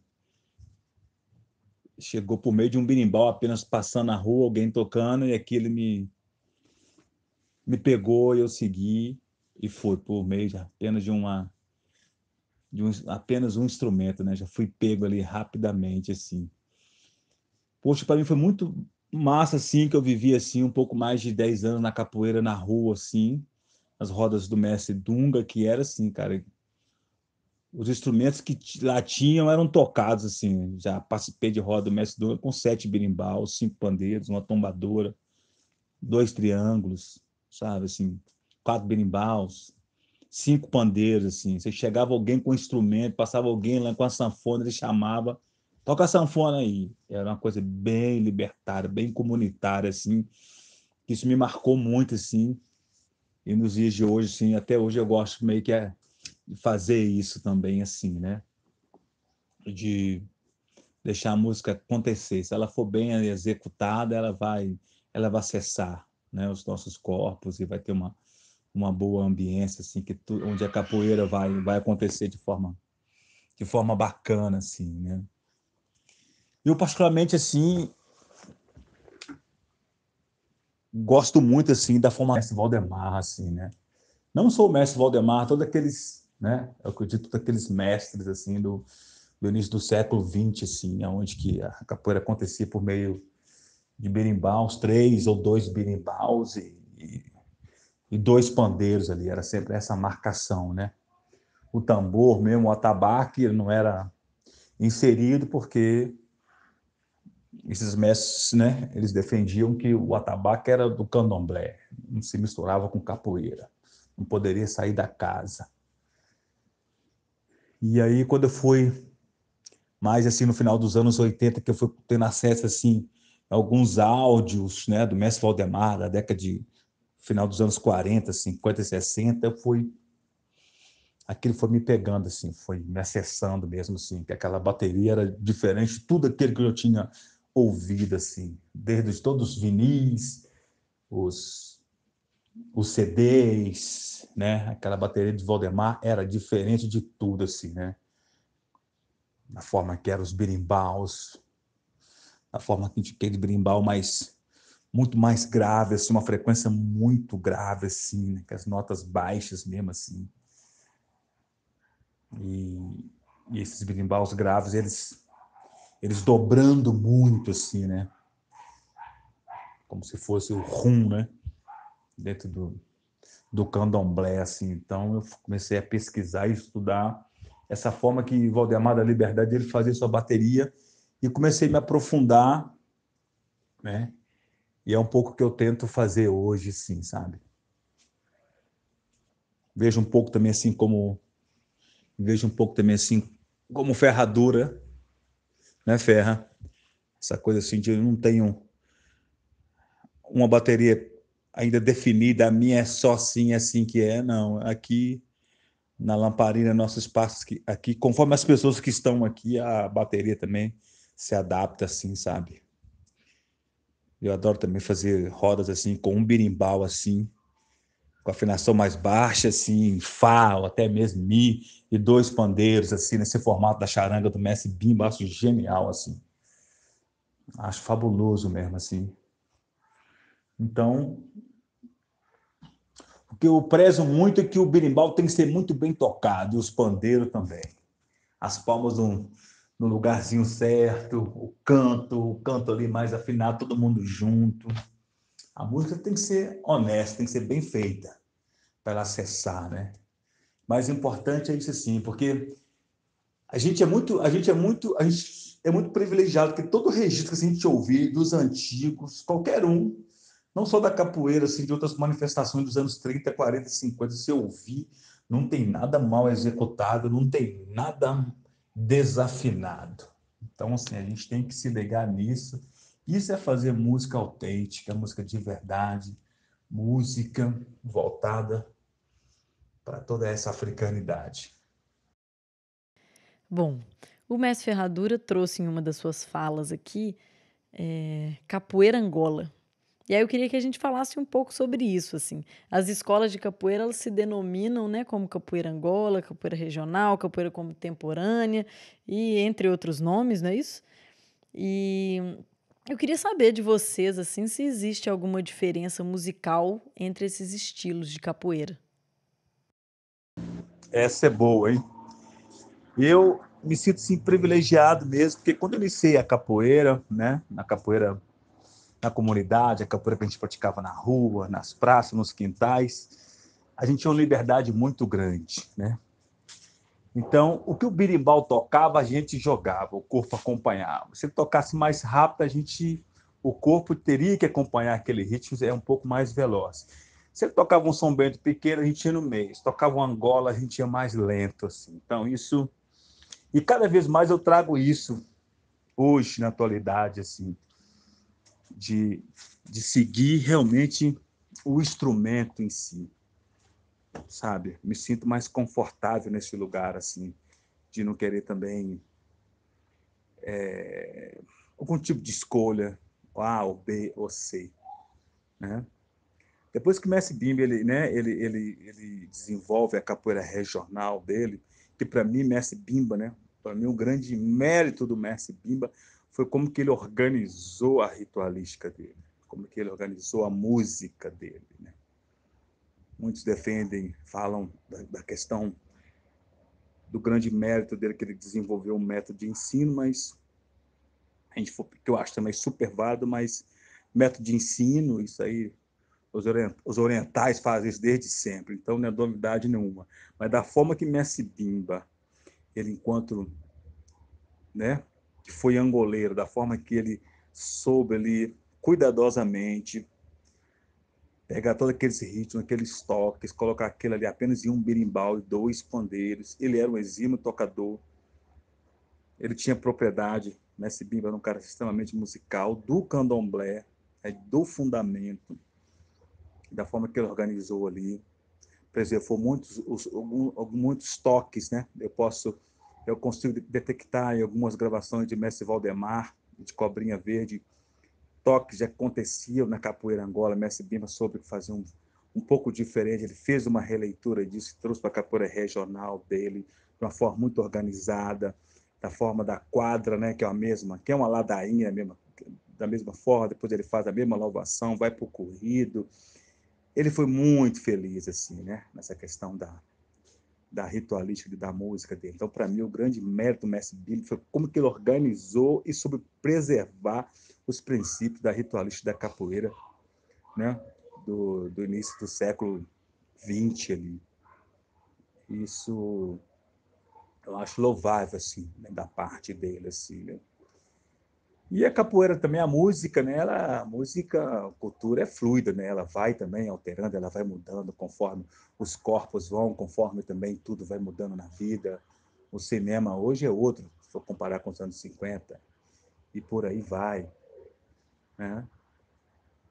chegou por meio de um berimbau apenas passando na rua, alguém tocando, e aquilo me pegou e eu segui, e foi por meio de apenas apenas um instrumento, né? Já fui pego ali rapidamente, assim. Poxa, para mim foi muito massa, assim, que eu vivi, assim, um pouco mais de 10 anos na capoeira, na rua, assim, as rodas do mestre Dunga, que era assim, cara, os instrumentos que lá tinham eram tocados, assim, já participei de roda do mestre Dunga com 7 birimbaus, 5 pandeiros, uma tombadora, 2 triângulos, sabe, assim, 4 birimbaus, 5 pandeiros, assim. Você chegava alguém com um instrumento, passava alguém lá com a sanfona, ele chamava, toca a sanfona aí. Era uma coisa bem libertária, bem comunitária, assim. Isso me marcou muito, assim. E nos dias de hoje, assim, até hoje eu gosto meio que de fazer isso também, assim, né? De deixar a música acontecer. Se ela for bem executada, ela vai acessar, né, os nossos corpos e vai ter uma boa ambiência, assim, onde a capoeira vai acontecer de forma bacana, assim, né? Eu, particularmente, assim, gosto muito, assim, da forma do mestre Valdemar, assim, né? Não sou o mestre Valdemar, todos aqueles, né? Eu acredito todos aqueles mestres, assim, do início do século XX, assim, onde que a capoeira acontecia por meio de berimbaus, 3 ou 2 berimbaus e 2 pandeiros ali, era sempre essa marcação, né? O tambor mesmo, o atabaque, não era inserido porque esses mestres, né, eles defendiam que o atabaque era do candomblé, não se misturava com capoeira, não poderia sair da casa. E aí, quando eu fui mais assim no final dos anos 80, que eu fui tendo acesso assim a alguns áudios, né, do mestre Valdemar, da década de final dos anos 40, 50 e 60, aquilo foi me pegando assim, foi me acessando mesmo assim, que aquela bateria era diferente de tudo aquilo que eu tinha ouvido assim, desde todos os vinis, os os CDs, né? Aquela bateria de Valdemar era diferente de tudo assim, né? A forma que eram os birimbaus, a forma que aquele berimbau muito mais grave, assim, uma frequência muito grave, assim, né? Com as notas baixas mesmo, assim. E, e esses birimbaus graves, eles dobrando muito, assim, né? Como se fosse o rum, né? Dentro do candomblé, assim. Então, eu comecei a pesquisar e estudar essa forma que Valdemar da Liberdade ele fazia sua bateria e comecei a me aprofundar, né? E é um pouco que eu tento fazer hoje, sim, sabe? Vejo um pouco também assim como ferradura, né, Ferra? Essa coisa assim de eu não tenho uma bateria ainda definida, a minha é só assim que é, não. Aqui na Lamparina, nosso espaço aqui, conforme as pessoas que estão aqui, a bateria também se adapta assim, sabe? Eu adoro também fazer rodas assim, com um berimbau assim, com afinação mais baixa, assim, Fá, ou até mesmo Mi, e dois pandeiros, assim, nesse formato da charanga do Mestre Bimba, acho genial, assim. Acho fabuloso mesmo, assim. Então, o que eu prezo muito é que o berimbau tem que ser muito bem tocado, e os pandeiros também. As palmas no lugarzinho certo, o canto ali mais afinado, todo mundo junto. A música tem que ser honesta, tem que ser bem feita para ela acessar, né? Mais importante é isso assim, porque a gente é muito privilegiado, porque todo registro que a gente ouvir dos antigos, qualquer um, não só da capoeira, assim, de outras manifestações dos anos 30, 40, 50, se ouvir, não tem nada mal executado, não tem nada desafinado. Então, assim, a gente tem que se ligar nisso. Isso é fazer música autêntica, música de verdade, música voltada para toda essa africanidade. Bom, o mestre Ferradura trouxe em uma das suas falas aqui, capoeira Angola. E aí eu queria que a gente falasse um pouco sobre isso, assim. As escolas de capoeira, elas se denominam, né, como capoeira Angola, capoeira regional, capoeira contemporânea e entre outros nomes, não é isso? E eu queria saber de vocês, assim, se existe alguma diferença musical entre esses estilos de capoeira. Essa é boa, hein? Eu me sinto sim privilegiado mesmo, porque quando eu iniciei a capoeira, né, na capoeira na comunidade, a capoeira que a gente praticava na rua, nas praças, nos quintais, a gente tinha uma liberdade muito grande, né? Então, o que o berimbau tocava, a gente jogava, o corpo acompanhava. Se ele tocasse mais rápido, o corpo teria que acompanhar aquele ritmo, é um pouco mais veloz. Se ele tocava um São Bento pequeno, a gente ia no meio. Se tocava um Angola, a gente ia mais lento, assim. Então, isso... E cada vez mais eu trago isso hoje, na atualidade, assim, de, de seguir realmente o instrumento em si, sabe? Me sinto mais confortável nesse lugar, assim, de não querer também algum tipo de escolha, A ou B ou C, né? Depois que o Mestre Bimba ele desenvolve a capoeira regional dele, que para mim Mestre Bimba, né? Para mim o grande mérito do Mestre Bimba foi como que ele organizou a ritualística dele, como que ele organizou a música dele, né? Muitos defendem, falam da questão do grande mérito dele que ele desenvolveu um método de ensino, mas a gente for, que eu acho também super válido, mas método de ensino, isso aí, os orientais fazem isso desde sempre, então não é novidade nenhuma. Mas da forma que Messi Bimba, ele enquanto, né, que foi angoleiro, da forma que ele soube ali cuidadosamente pegar todos aqueles ritmos, aqueles toques, colocar aquilo ali apenas em um berimbau e dois pandeiros. Ele era um exímio tocador, ele tinha propriedade. Messi Bimba era um cara extremamente musical, do candomblé, do fundamento, da forma que ele organizou ali. Preservou muitos toques, né? Eu consigo detectar em algumas gravações de Mestre Valdemar, de Cobrinha Verde, toques que aconteciam na capoeira Angola. Mestre Bimba soube fazer um pouco diferente. Ele fez uma releitura disso, trouxe para a capoeira regional dele, de uma forma muito organizada, da forma da quadra, né, que é a mesma, que é uma ladainha mesmo, da mesma forma. Depois ele faz a mesma louvação, vai para o corrido. Ele foi muito feliz assim, né, nessa questão da ritualística da música dele. Então, para mim, o grande mérito do Mestre Bimba foi como que ele organizou e soube preservar os princípios da ritualística da capoeira, né? Do início do século XX ali. Isso eu acho louvável, assim, né, da parte dele, assim, né? E a capoeira também, a música, né? A música, a cultura é fluida, né? Ela vai também alterando, ela vai mudando conforme os corpos vão, conforme também tudo vai mudando na vida. O cinema hoje é outro, se for comparar com os anos 50, e por aí vai, né?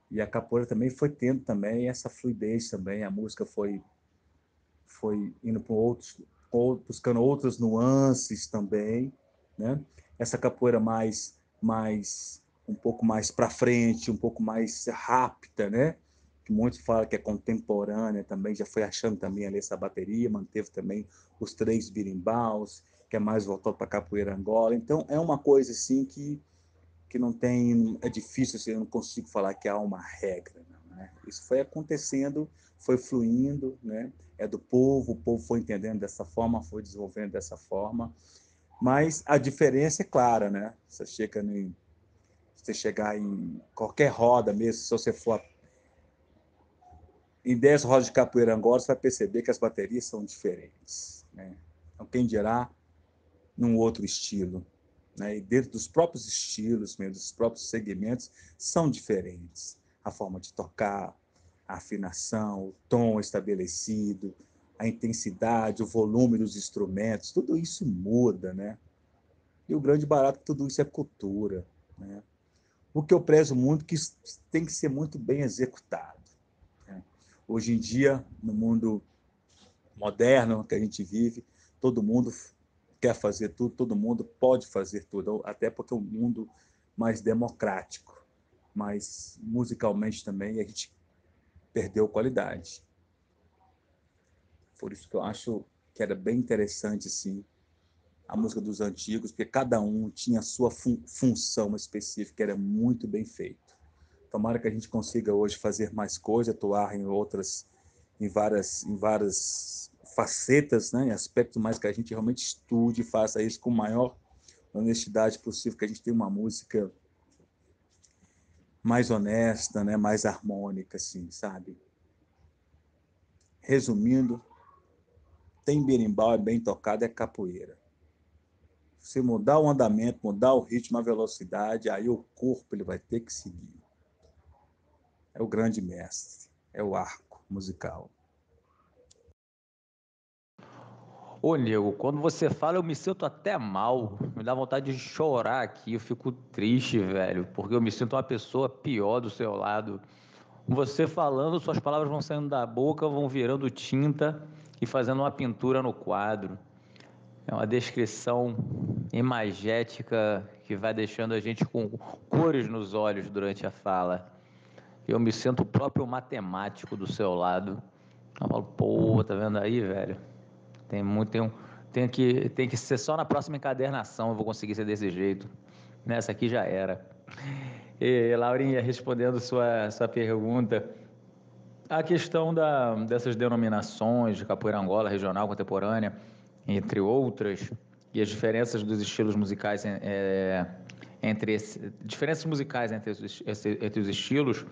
E a capoeira também foi tendo também essa fluidez também, a música foi indo para buscando outras nuances também, né? Essa capoeira mais um pouco mais para frente, um pouco mais rápida, né? Que muitos falam que é contemporânea também, já foi achando também ali essa bateria, manteve também os 3 birimbaus, que é mais voltado para capoeira Angola. Então, é uma coisa assim que não tem, é difícil, assim, eu não consigo falar que há uma regra, não, né? Isso foi acontecendo, foi fluindo, né? É do povo, o povo foi entendendo dessa forma, foi desenvolvendo dessa forma, mas a diferença é clara, né? Você chegar em qualquer roda mesmo, se você for em 10 rodas de capoeira Angola, você vai perceber que as baterias são diferentes, né? Então, quem dirá num outro estilo, né? E dentro dos próprios estilos, mesmo, dos próprios segmentos, são diferentes. A forma de tocar, a afinação, o tom estabelecido, a intensidade, o volume dos instrumentos, tudo isso muda, né? E o grande barato é que tudo isso é cultura, né? O que eu prezo muito é que isso tem que ser muito bem executado, né? Hoje em dia, no mundo moderno que a gente vive, todo mundo quer fazer tudo, todo mundo pode fazer tudo, até porque é um mundo mais democrático, mas musicalmente também a gente perdeu qualidade. Por isso que eu acho que era bem interessante assim a música dos antigos, porque cada um tinha a sua função específica, era muito bem feito. Tomara que a gente consiga hoje fazer mais coisas, atuar em outras, em várias facetas, né, em aspectos mais que a gente realmente estude e faça isso com a maior honestidade possível, que a gente tenha uma música mais honesta, né, mais harmônica, assim, sabe? Resumindo, tem berimbau, é bem tocado, é capoeira. Se mudar o andamento, mudar o ritmo, a velocidade, aí o corpo ele vai ter que seguir. É o grande mestre, é o arco musical. Ô, nego, quando você fala, eu me sinto até mal. Me dá vontade de chorar aqui. Eu fico triste, velho, porque eu me sinto uma pessoa pior do seu lado. Você falando, suas palavras vão saindo da boca, vão virando tinta e fazendo uma pintura no quadro. É uma descrição imagética que vai deixando a gente com cores nos olhos durante a fala. Eu me sinto o próprio matemático do seu lado. Eu falo, pô, tá vendo aí, velho? Tem muito, tem que ser só na próxima encadernação eu vou conseguir ser desse jeito. Nessa aqui já era. E, Laurinha, respondendo sua pergunta, a questão dessas denominações de capoeira Angola, regional, contemporânea, entre outras, e as diferenças dos estilos musicais diferenças musicais entre os estilos,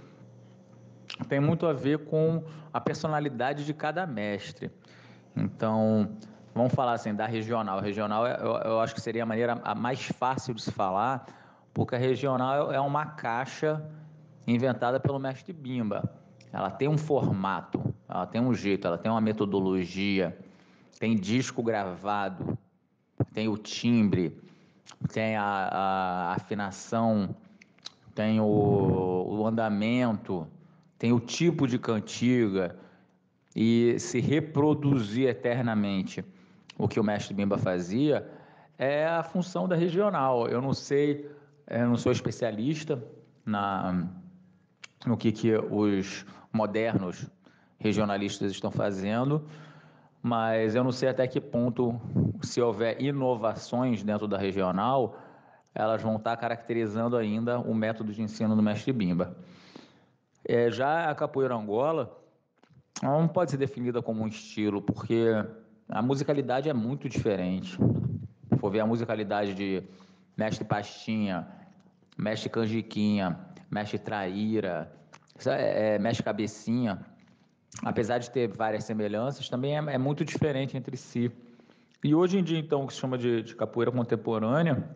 tem muito a ver com a personalidade de cada mestre. Então, vamos falar assim, da regional. A regional, eu acho que seria a maneira a mais fácil de se falar, porque a regional é uma caixa inventada pelo mestre Bimba. Ela tem um formato, ela tem um jeito, ela tem uma metodologia, tem disco gravado, tem o timbre, tem a afinação, tem o andamento, tem o tipo de cantiga, e se reproduzir eternamente o que o mestre Bimba fazia é a função da regional. Eu não sei, eu não sou especialista no que os modernos regionalistas estão fazendo, mas eu não sei até que ponto, se houver inovações dentro da regional, elas vão estar caracterizando ainda o método de ensino do mestre Bimba. Já a capoeira Angola, ela não pode ser definida como um estilo, porque a musicalidade é muito diferente. Se for ver a musicalidade de Mestre Pastinha, Mestre Canjiquinha, Mestre Traíra, Mestre Cabecinha, apesar de ter várias semelhanças, também é muito diferente entre si. E hoje em dia, então, o que se chama de capoeira contemporânea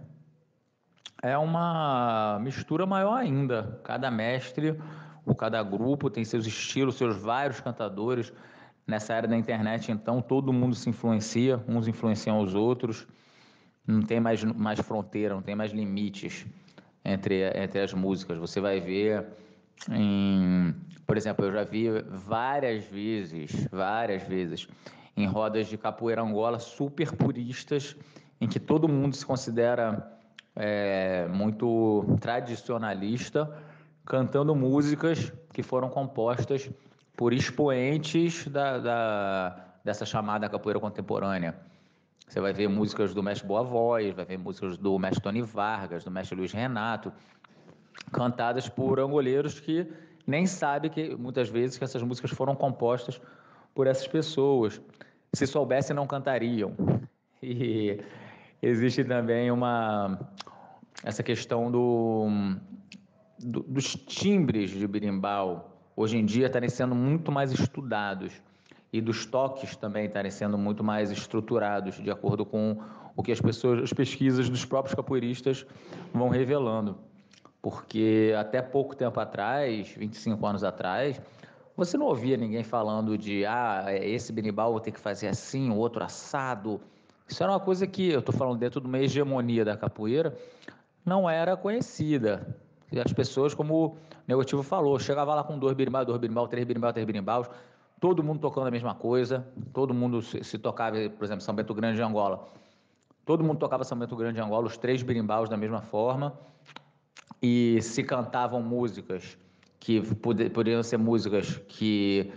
é uma mistura maior ainda. Cada mestre, ou cada grupo tem seus estilos, seus vários cantadores. Nessa era da internet, então, todo mundo se influencia, uns influenciam os outros. Não tem mais fronteira, não tem mais limites entre as músicas. Você vai ver por exemplo, eu já vi várias vezes, em rodas de capoeira Angola super puristas, em que todo mundo se considera muito tradicionalista, cantando músicas que foram compostas por expoentes dessa chamada capoeira contemporânea. Você vai ver músicas do mestre Boa Voz, vai ver músicas do mestre Tony Vargas, do mestre Luiz Renato, cantadas por angoleiros que nem sabem que, muitas vezes, que essas músicas foram compostas por essas pessoas. Se soubessem, não cantariam. E existe também essa questão dos timbres de berimbau. Hoje em dia estarem sendo muito mais estudados e dos toques também estarem sendo muito mais estruturados de acordo com o que as pesquisas dos próprios capoeiristas vão revelando. Porque até pouco tempo atrás, 25 anos atrás, você não ouvia ninguém falando de esse berimbau vou ter que fazer assim, o outro assado. Isso era uma coisa que, eu estou falando dentro de uma hegemonia da capoeira, não era conhecida. E as pessoas, como o Negativo falou, chegava lá com 2 berimbau, 2 berimbau, 3 berimbau, 3 berimbaus, todo mundo tocando a mesma coisa, todo mundo se tocava, por exemplo, São Bento Grande de Angola. Todo mundo tocava São Bento Grande de Angola, os 3 berimbaus da mesma forma, e se cantavam músicas que poderiam ser músicas que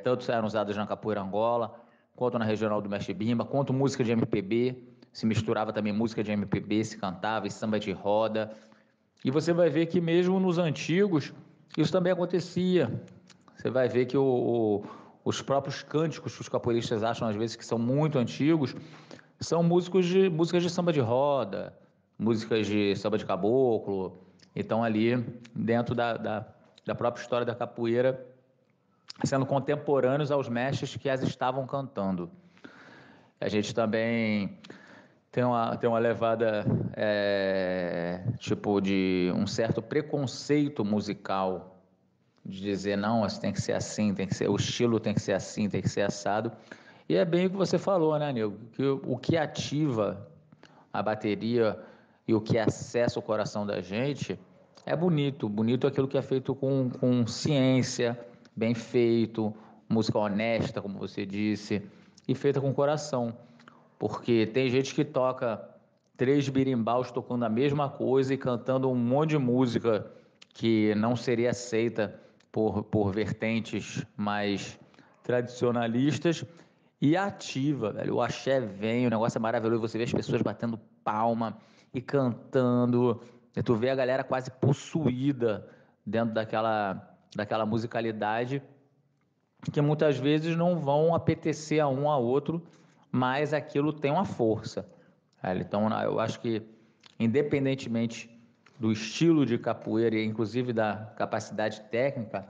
tanto eram usadas na capoeira Angola, quanto na regional do Mestre Bimba, quanto música de MPB, se misturava também música de MPB, se cantava, e samba de roda. E você vai ver que mesmo nos antigos, isso também acontecia. Você vai ver que os próprios cânticos que os capoeiristas acham às vezes que são muito antigos, são músicas de samba de roda, músicas de samba de caboclo, e estão ali dentro da própria história da capoeira, sendo contemporâneos aos mestres que as estavam cantando. A gente também tem uma levada, tipo, de um certo preconceito musical, de dizer, não, isso tem que ser assim, tem que ser, o estilo tem que ser assim, tem que ser assado. E é bem o que você falou, né, Nil? Que o que ativa a bateria e o que acessa o coração da gente é bonito. Bonito é aquilo que é feito com ciência, bem feito, música honesta, como você disse, e feita com coração. Porque tem gente que toca 3 birimbaus tocando a mesma coisa e cantando um monte de música que não seria aceita por vertentes mais tradicionalistas e ativa, velho. O axé vem, o negócio é maravilhoso, você vê as pessoas batendo palma e cantando, e tu vê a galera quase possuída dentro daquela musicalidade que muitas vezes não vão apetecer a um a outro, mas aquilo tem uma força. Então, eu acho que, independentemente do estilo de capoeira e inclusive da capacidade técnica,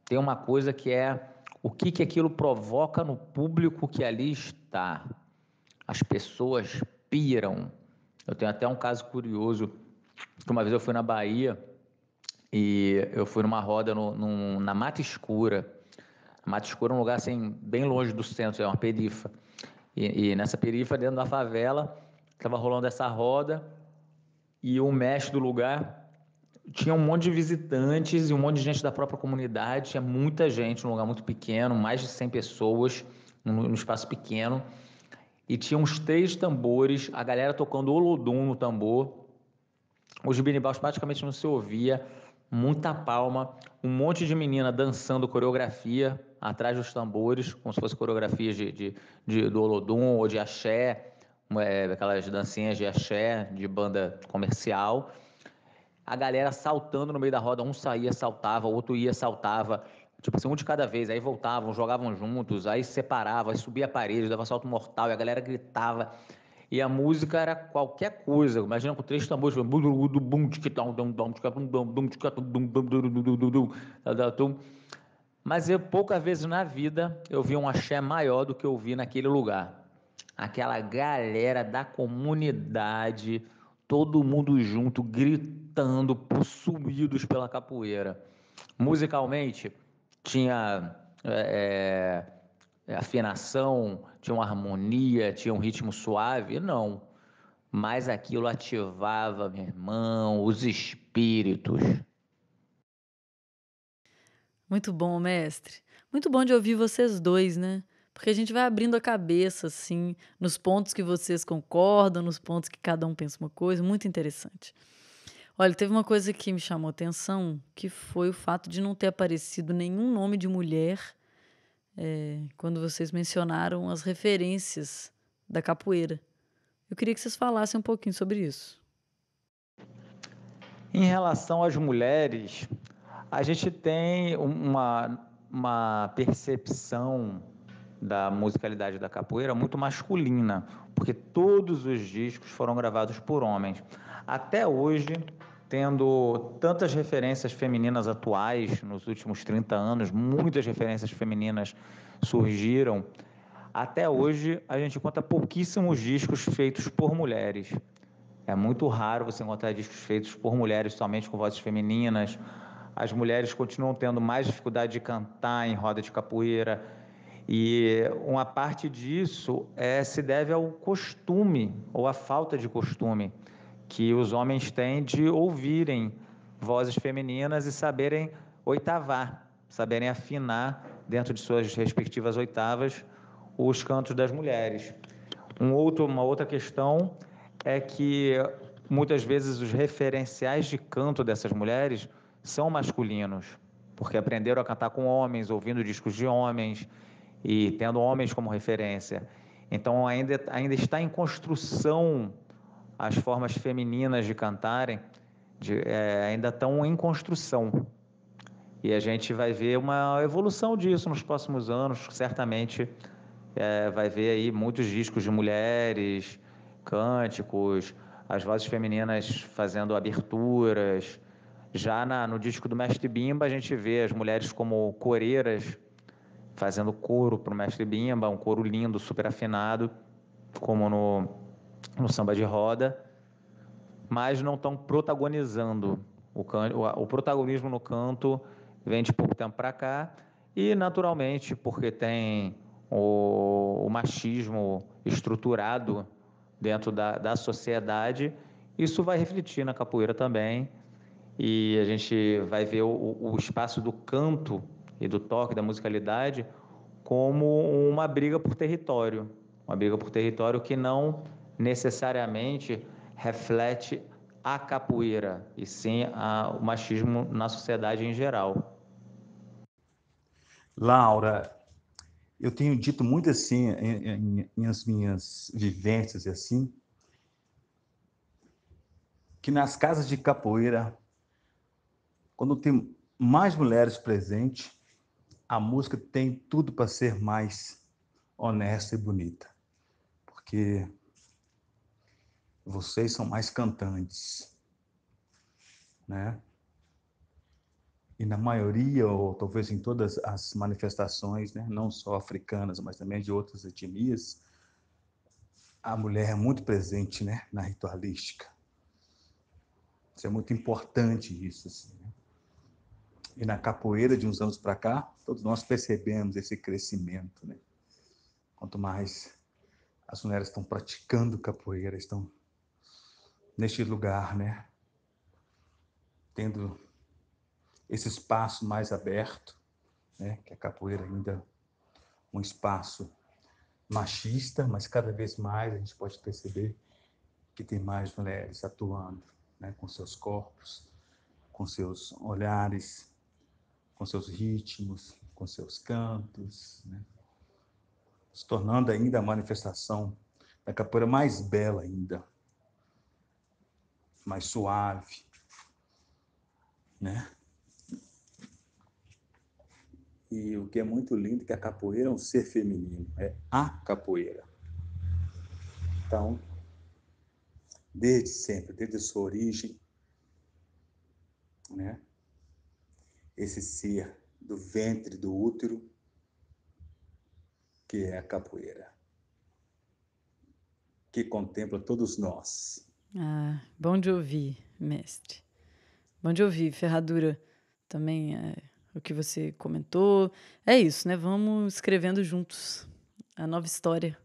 tem uma coisa que é o que aquilo provoca no público que ali está. As pessoas piram. Eu tenho até um caso curioso, que uma vez eu fui na Bahia e eu fui numa roda na Mata Escura. A Mata Escura é um lugar assim, bem longe do centro, é uma perifa. E nessa perifa, dentro da favela, estava rolando essa roda e o mestre do lugar tinha um monte de visitantes e um monte de gente da própria comunidade, tinha muita gente, num lugar muito pequeno, mais de 100 pessoas, num espaço pequeno, e tinha uns 3 tambores, a galera tocando olodum no tambor, os birimbaus praticamente não se ouvia, muita palma, um monte de menina dançando coreografia atrás dos tambores, como se fosse coreografias do olodum ou de axé, aquelas dancinhas de axé, de banda comercial. A galera saltando no meio da roda, um saía, saltava, outro ia, saltava, tipo assim, um de cada vez, aí voltavam, jogavam juntos, aí se separavam, aí subia a parede, dava salto mortal, e a galera gritava, e a música era qualquer coisa, imagina com 3 tambores, mas eu poucas vezes na vida eu vi um axé maior do que eu vi naquele lugar. Aquela galera da comunidade, todo mundo junto, gritando, possuídos pela capoeira. Musicalmente, tinha afinação, tinha uma harmonia, tinha um ritmo suave? Não. Mas aquilo ativava, meu irmão, os espíritos. Muito bom, mestre. Muito bom de ouvir vocês dois, né? porque a gente vai abrindo a cabeça, assim, nos pontos que vocês concordam, nos pontos que cada um pensa uma coisa, muito interessante. Olha, teve uma coisa que me chamou a atenção, que foi o fato de não ter aparecido nenhum nome de mulher quando vocês mencionaram as referências da capoeira. Eu queria que vocês falassem um pouquinho sobre isso. Em relação às mulheres, a gente tem uma percepção da musicalidade da capoeira muito masculina, porque todos os discos foram gravados por homens. Até hoje, tendo tantas referências femininas atuais nos últimos 30 anos, muitas referências femininas surgiram. Até hoje, a gente conta pouquíssimos discos feitos por mulheres. É muito raro você encontrar discos feitos por mulheres somente com vozes femininas. As mulheres continuam tendo mais dificuldade de cantar em roda de capoeira. E uma parte disso se deve ao costume, ou à falta de costume, que os homens têm de ouvirem vozes femininas e saberem oitavar, saberem afinar dentro de suas respectivas oitavas os cantos das mulheres. Uma outra questão é que muitas vezes os referenciais de canto dessas mulheres são masculinos, porque aprenderam a cantar com homens, ouvindo discos de homens e tendo homens como referência. Então ainda está em construção as formas femininas de cantarem, ainda estão em construção. E a gente vai ver uma evolução disso nos próximos anos, certamente vai ver aí muitos discos de mulheres, cânticos, as vozes femininas fazendo aberturas. Já no disco do Mestre Bimba, a gente vê as mulheres como coreiras, fazendo coro para o Mestre Bimba, um coro lindo, super afinado, como no samba de roda, mas não estão protagonizando. O protagonismo no canto vem de pouco tempo para cá, e naturalmente, porque tem o machismo estruturado dentro da sociedade, isso vai refletir na capoeira também, e a gente vai ver o espaço do canto e do toque, da musicalidade, como uma briga por território que não necessariamente reflete a capoeira, e sim o machismo na sociedade em geral. Laura, eu tenho dito muito assim, em as minhas vivências e assim, que nas casas de capoeira, quando tem mais mulheres presentes, a música tem tudo para ser mais honesta e bonita. Porque vocês são mais cantantes, né? E na maioria, ou talvez em todas as manifestações, né, não só africanas, mas também de outras etnias, a mulher é muito presente, né, na ritualística. Isso é muito importante, isso. Assim, né? E na capoeira, de uns anos para cá, todos nós percebemos esse crescimento. Né? Quanto mais as mulheres estão praticando capoeira, estão neste lugar, né, tendo esse espaço mais aberto, né, que a capoeira ainda é um espaço machista, mas cada vez mais a gente pode perceber que tem mais mulheres atuando, né, com seus corpos, com seus olhares, com seus ritmos, com seus cantos, né, se tornando ainda a manifestação da capoeira mais bela ainda, mais suave, né? E o que é muito lindo é que a capoeira é um ser feminino, é a capoeira. Então, desde sempre, desde a sua origem, né? Esse ser do ventre, do útero, que é a capoeira, que contempla todos nós. Ah, bom de ouvir, mestre. Bom de ouvir, Ferradura. Também o que você comentou. É isso, né? Vamos escrevendo juntos a nova história,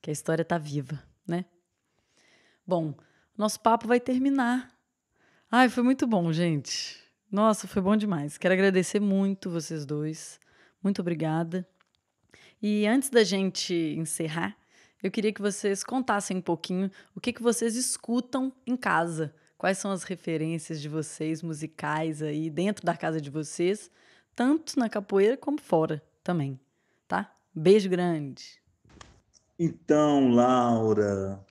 que a história está viva, né? Bom, nosso papo vai terminar. Ai, foi muito bom, gente. Nossa, foi bom demais. Quero agradecer muito vocês dois. Muito obrigada. E antes da gente encerrar, eu queria que vocês contassem um pouquinho o que vocês escutam em casa. Quais são as referências de vocês musicais aí dentro da casa de vocês, tanto na capoeira como fora também, tá? Beijo grande. Então, Laura,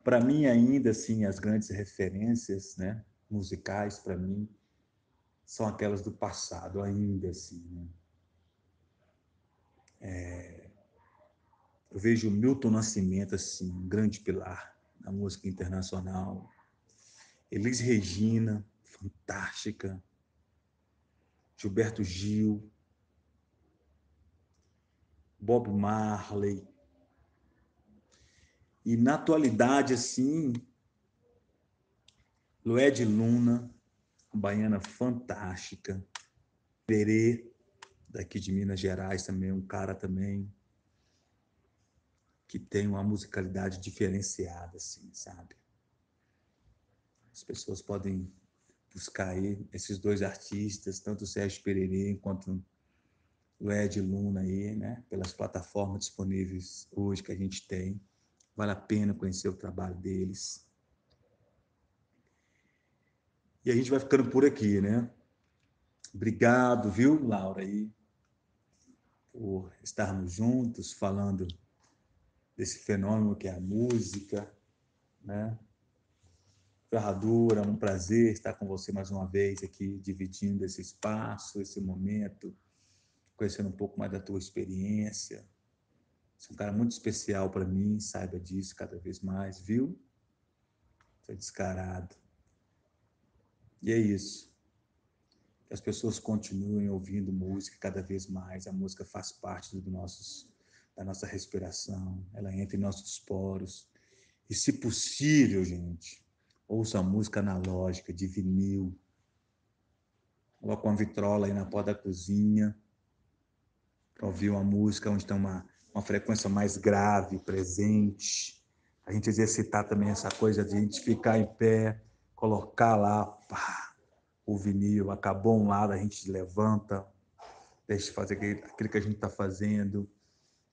para mim ainda assim as grandes referências, né, musicais para mim são aquelas do passado ainda assim, né? Eu vejo o Milton Nascimento assim, um grande pilar na música internacional. Elis Regina, fantástica. Gilberto Gil, Bob Marley. E na atualidade assim, Lued Luna, uma baiana fantástica. Perê, daqui de Minas Gerais também, um cara também que tem uma musicalidade diferenciada, assim, sabe? As pessoas podem buscar aí esses dois artistas, tanto o Sérgio Pererê quanto o Ed Luna aí, né? Pelas plataformas disponíveis hoje que a gente tem. Vale a pena conhecer o trabalho deles. E a gente vai ficando por aqui, né? Obrigado, viu, Laura, aí, por estarmos juntos falando desse fenômeno que é a música, né? Ferradura, um prazer estar com você mais uma vez aqui, dividindo esse espaço, esse momento, conhecendo um pouco mais da tua experiência. Você é um cara muito especial para mim, saiba disso cada vez mais, viu? Você é descarado. E é isso. Que as pessoas continuem ouvindo música cada vez mais. A música faz parte da nossa respiração, ela entra em nossos poros. E, se possível, gente, ouça a música analógica, de vinil. Coloca uma vitrola aí na porta da cozinha, para ouvir uma música onde tem uma frequência mais grave, presente. A gente exercitar também essa coisa de a gente ficar em pé, colocar lá, pá, o vinil, acabou um lado, a gente levanta, deixa de fazer aquilo que a gente está fazendo,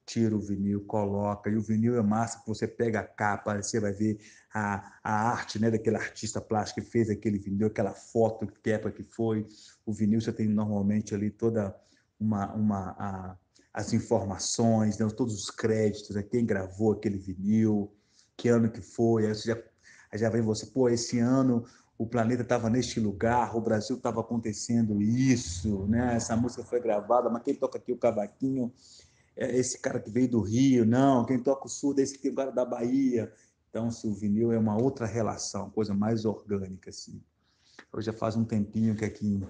tira o vinil, coloca, e o vinil é massa, porque você pega a capa, você vai ver a arte, né, daquele artista plástico que fez aquele vinil, aquela foto que época que foi. O vinil você tem normalmente ali toda as informações, né, todos os créditos, né, quem gravou aquele vinil, que ano que foi, aí já vem você, pô, esse ano o planeta estava neste lugar, o Brasil estava acontecendo isso, né? Essa música foi gravada, mas quem toca aqui o cavaquinho é esse cara que veio do Rio, não, quem toca o surdo é esse que é o cara da Bahia. Então, se o vinil é uma outra relação, coisa mais orgânica, assim. Eu já faz um tempinho que aqui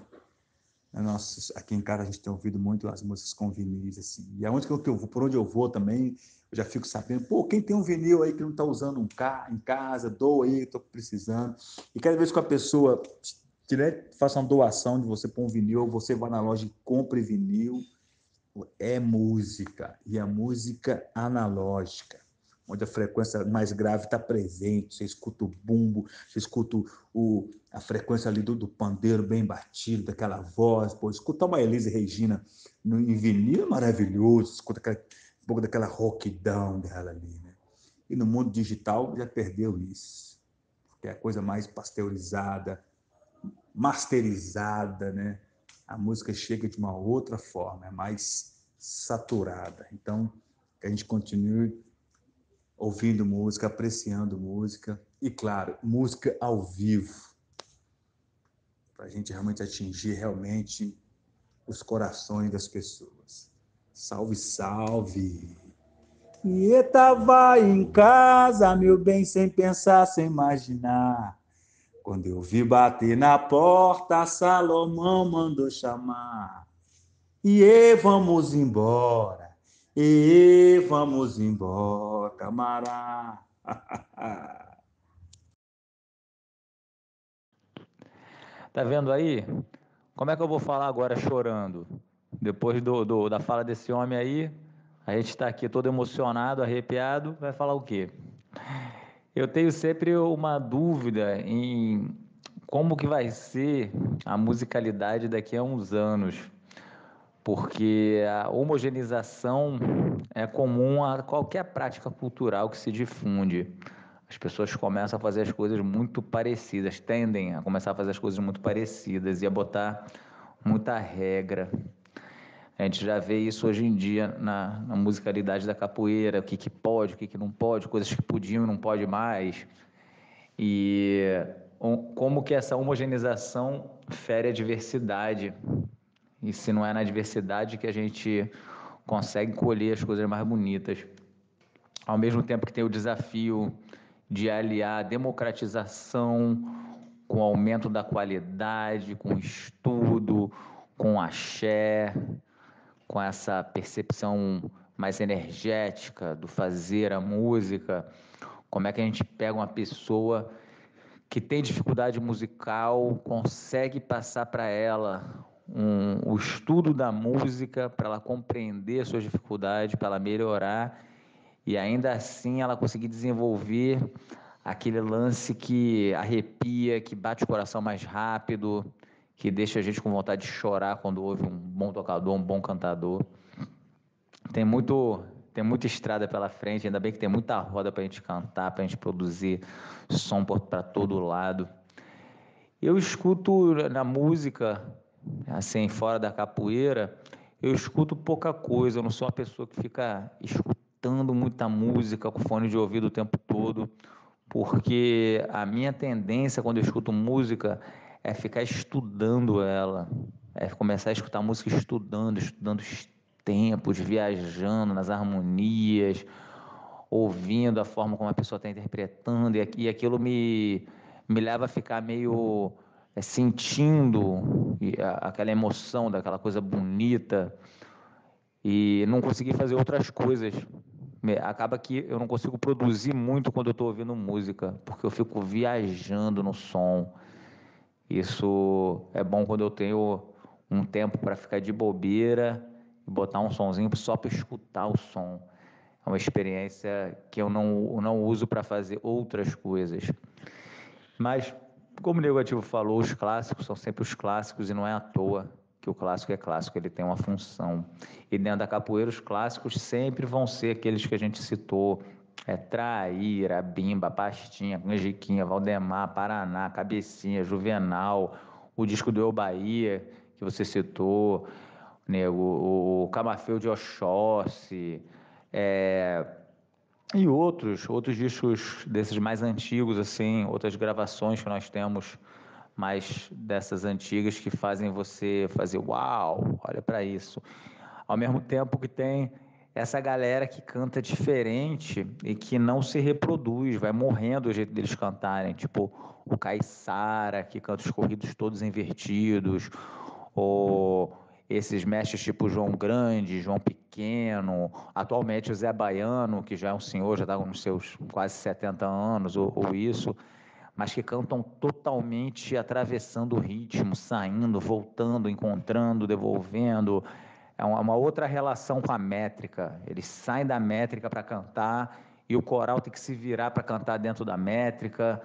em casa a gente tem ouvido muito as músicas com vinis, assim. E aonde que eu vou, por onde eu vou também, eu já fico sabendo, pô, quem tem um vinil aí que não está usando em casa, doa aí, estou precisando. E cada vez que a pessoa faça uma doação de você pôr um vinil, você vai na loja e compre vinil, é música, e a música analógica, onde a frequência mais grave está presente, você escuta o bumbo, você escuta a frequência ali do pandeiro bem batido, daquela voz, pô, escutar uma Elis Regina em vinil é maravilhoso, escuta um pouco daquela rockdown dela ali, né? E no mundo digital já perdeu isso, porque é a coisa mais pasteurizada, masterizada, né? A música chega de uma outra forma, é mais saturada. Então, que a gente continue ouvindo música, apreciando música e, claro, música ao vivo, para a gente realmente atingir realmente os corações das pessoas. Salve, salve! E eu tava em casa, meu bem, sem pensar, sem imaginar. Quando eu vi bater na porta, Salomão mandou chamar. Vamos embora. Vamos embora, camará. Tá vendo aí? Como é que eu vou falar agora chorando? Depois da fala desse homem aí, a gente está aqui todo emocionado, arrepiado, vai falar o quê? Eu tenho sempre uma dúvida em como que vai ser a musicalidade daqui a uns anos. porque a homogeneização é comum a qualquer prática cultural que se difunde. As pessoas começam a fazer as coisas muito parecidas, tendem a começar a fazer as coisas muito parecidas e a botar muita regra. A gente já vê isso hoje em dia na musicalidade da capoeira, o que pode, o que não pode, coisas que podiam e não pode mais. E como que essa homogeneização fere a diversidade. E se não é na diversidade que a gente consegue colher as coisas mais bonitas. Ao mesmo tempo que tem o desafio de aliar a democratização com o aumento da qualidade, com o estudo, com o axé, com essa percepção mais energética do fazer a música. Como é que a gente pega uma pessoa que tem dificuldade musical, consegue passar para ela o estudo da música, para ela compreender suas dificuldades, para ela melhorar, e ainda assim ela conseguir desenvolver aquele lance que arrepia, que bate o coração mais rápido, que deixa a gente com vontade de chorar quando ouve um bom tocador, um bom cantador. Tem muita estrada pela frente, ainda bem que tem muita roda para a gente cantar, para a gente produzir som para todo lado. Eu escuto na música, assim, fora da capoeira, eu escuto pouca coisa, eu não sou uma pessoa que fica escutando muita música com fone de ouvido o tempo todo, porque a minha tendência quando eu escuto música é ficar estudando ela, é começar a escutar música estudando os tempos, viajando nas harmonias, ouvindo a forma como a pessoa está interpretando, e aquilo me leva a ficar meio sentindo aquela emoção daquela coisa bonita e não conseguir fazer outras coisas. Acaba que eu não consigo produzir muito quando eu estou ouvindo música, porque eu fico viajando no som. Isso é bom quando eu tenho um tempo para ficar de bobeira e botar um sonzinho só para escutar o som. É uma experiência que eu não uso para fazer outras coisas. Mas, como o Negativo falou, os clássicos são sempre os clássicos e não é à toa que o clássico é clássico, ele tem uma função. E dentro da capoeira, os clássicos sempre vão ser aqueles que a gente citou, Traíra, Bimba, Pastinha, Canjiquinha, Valdemar, Paraná, Cabecinha, Juvenal, o disco do Eu Bahia, que você citou, Nego, o Camafeu de Oxóssi, e outros discos desses mais antigos, assim, outras gravações que nós temos mais dessas antigas que fazem você fazer uau, olha para isso. Ao mesmo tempo que tem essa galera que canta diferente e que não se reproduz, vai morrendo o jeito deles cantarem, tipo o Caiçara, que canta os corridos todos invertidos, ou esses mestres tipo João Grande, João Pequeno, atualmente o Zé Baiano, que já é um senhor, já está com os seus quase 70 anos, ou isso, mas que cantam totalmente atravessando o ritmo, saindo, voltando, encontrando, devolvendo. É uma outra relação com a métrica. Eles saem da métrica para cantar e o coral tem que se virar para cantar dentro da métrica.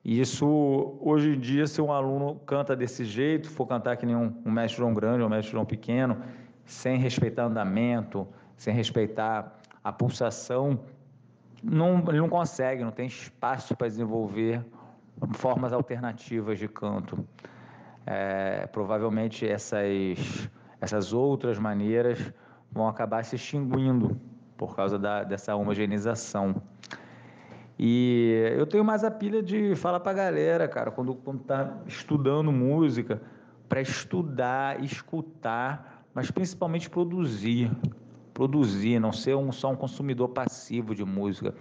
E isso, hoje em dia, se um aluno canta desse jeito, for cantar que nem um mestre João Grande ou um mestre João Pequeno, sem respeitar andamento, sem respeitar a pulsação, ele não consegue, não tem espaço para desenvolver formas alternativas de canto. Provavelmente essas outras maneiras vão acabar se extinguindo por causa dessa homogeneização. E eu tenho mais a pilha de falar pra galera, cara, quando tá estudando música, para estudar, escutar, mas principalmente produzir. Produzir, não ser só um consumidor passivo de música.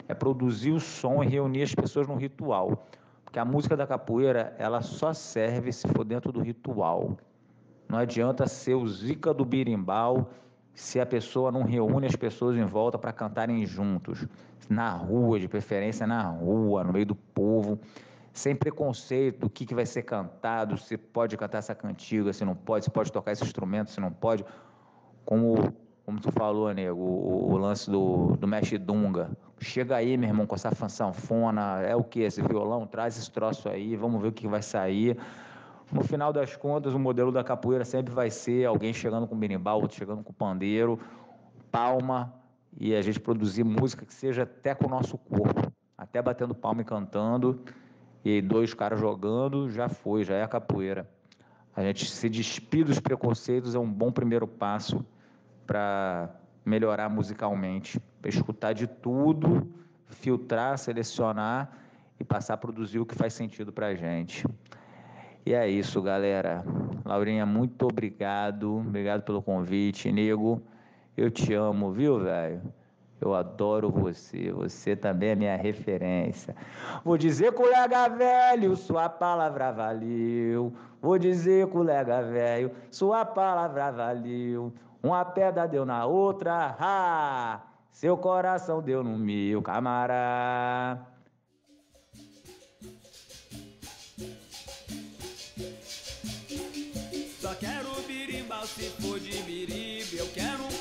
É produzir o som e reunir as pessoas no ritual. Porque a música da capoeira, ela só serve se for dentro do ritual. Não adianta ser o Zica do birimbau se a pessoa não reúne as pessoas em volta para cantarem juntos. Na rua, de preferência na rua, no meio do povo, sem preconceito do que vai ser cantado, se pode cantar essa cantiga, se não pode, se pode tocar esse instrumento, se não pode. Como tu falou, nego, o lance do Mestre Dunga. Chega aí, meu irmão, com essa sanfona, é o que? Esse violão? Traz esse troço aí, vamos ver o que vai sair. No final das contas, o modelo da capoeira sempre vai ser alguém chegando com berimbau, outro chegando com pandeiro, palma, e a gente produzir música que seja até com o nosso corpo, até batendo palma e cantando, e aí 2 caras jogando, já foi, já é a capoeira. A gente se despir dos preconceitos é um bom primeiro passo para melhorar musicalmente, para escutar de tudo, filtrar, selecionar e passar a produzir o que faz sentido para a gente. E é isso, galera. Laurinha, muito obrigado. Obrigado pelo convite. Nego, eu te amo, viu, velho? Eu adoro você. Você também é minha referência. Vou dizer, colega velho, sua palavra valeu. Vou dizer, colega velho, sua palavra valeu. Uma pedra deu na outra, ha! Seu coração deu no meu, camarada. Só quero birimbau se for de biriba. Eu quero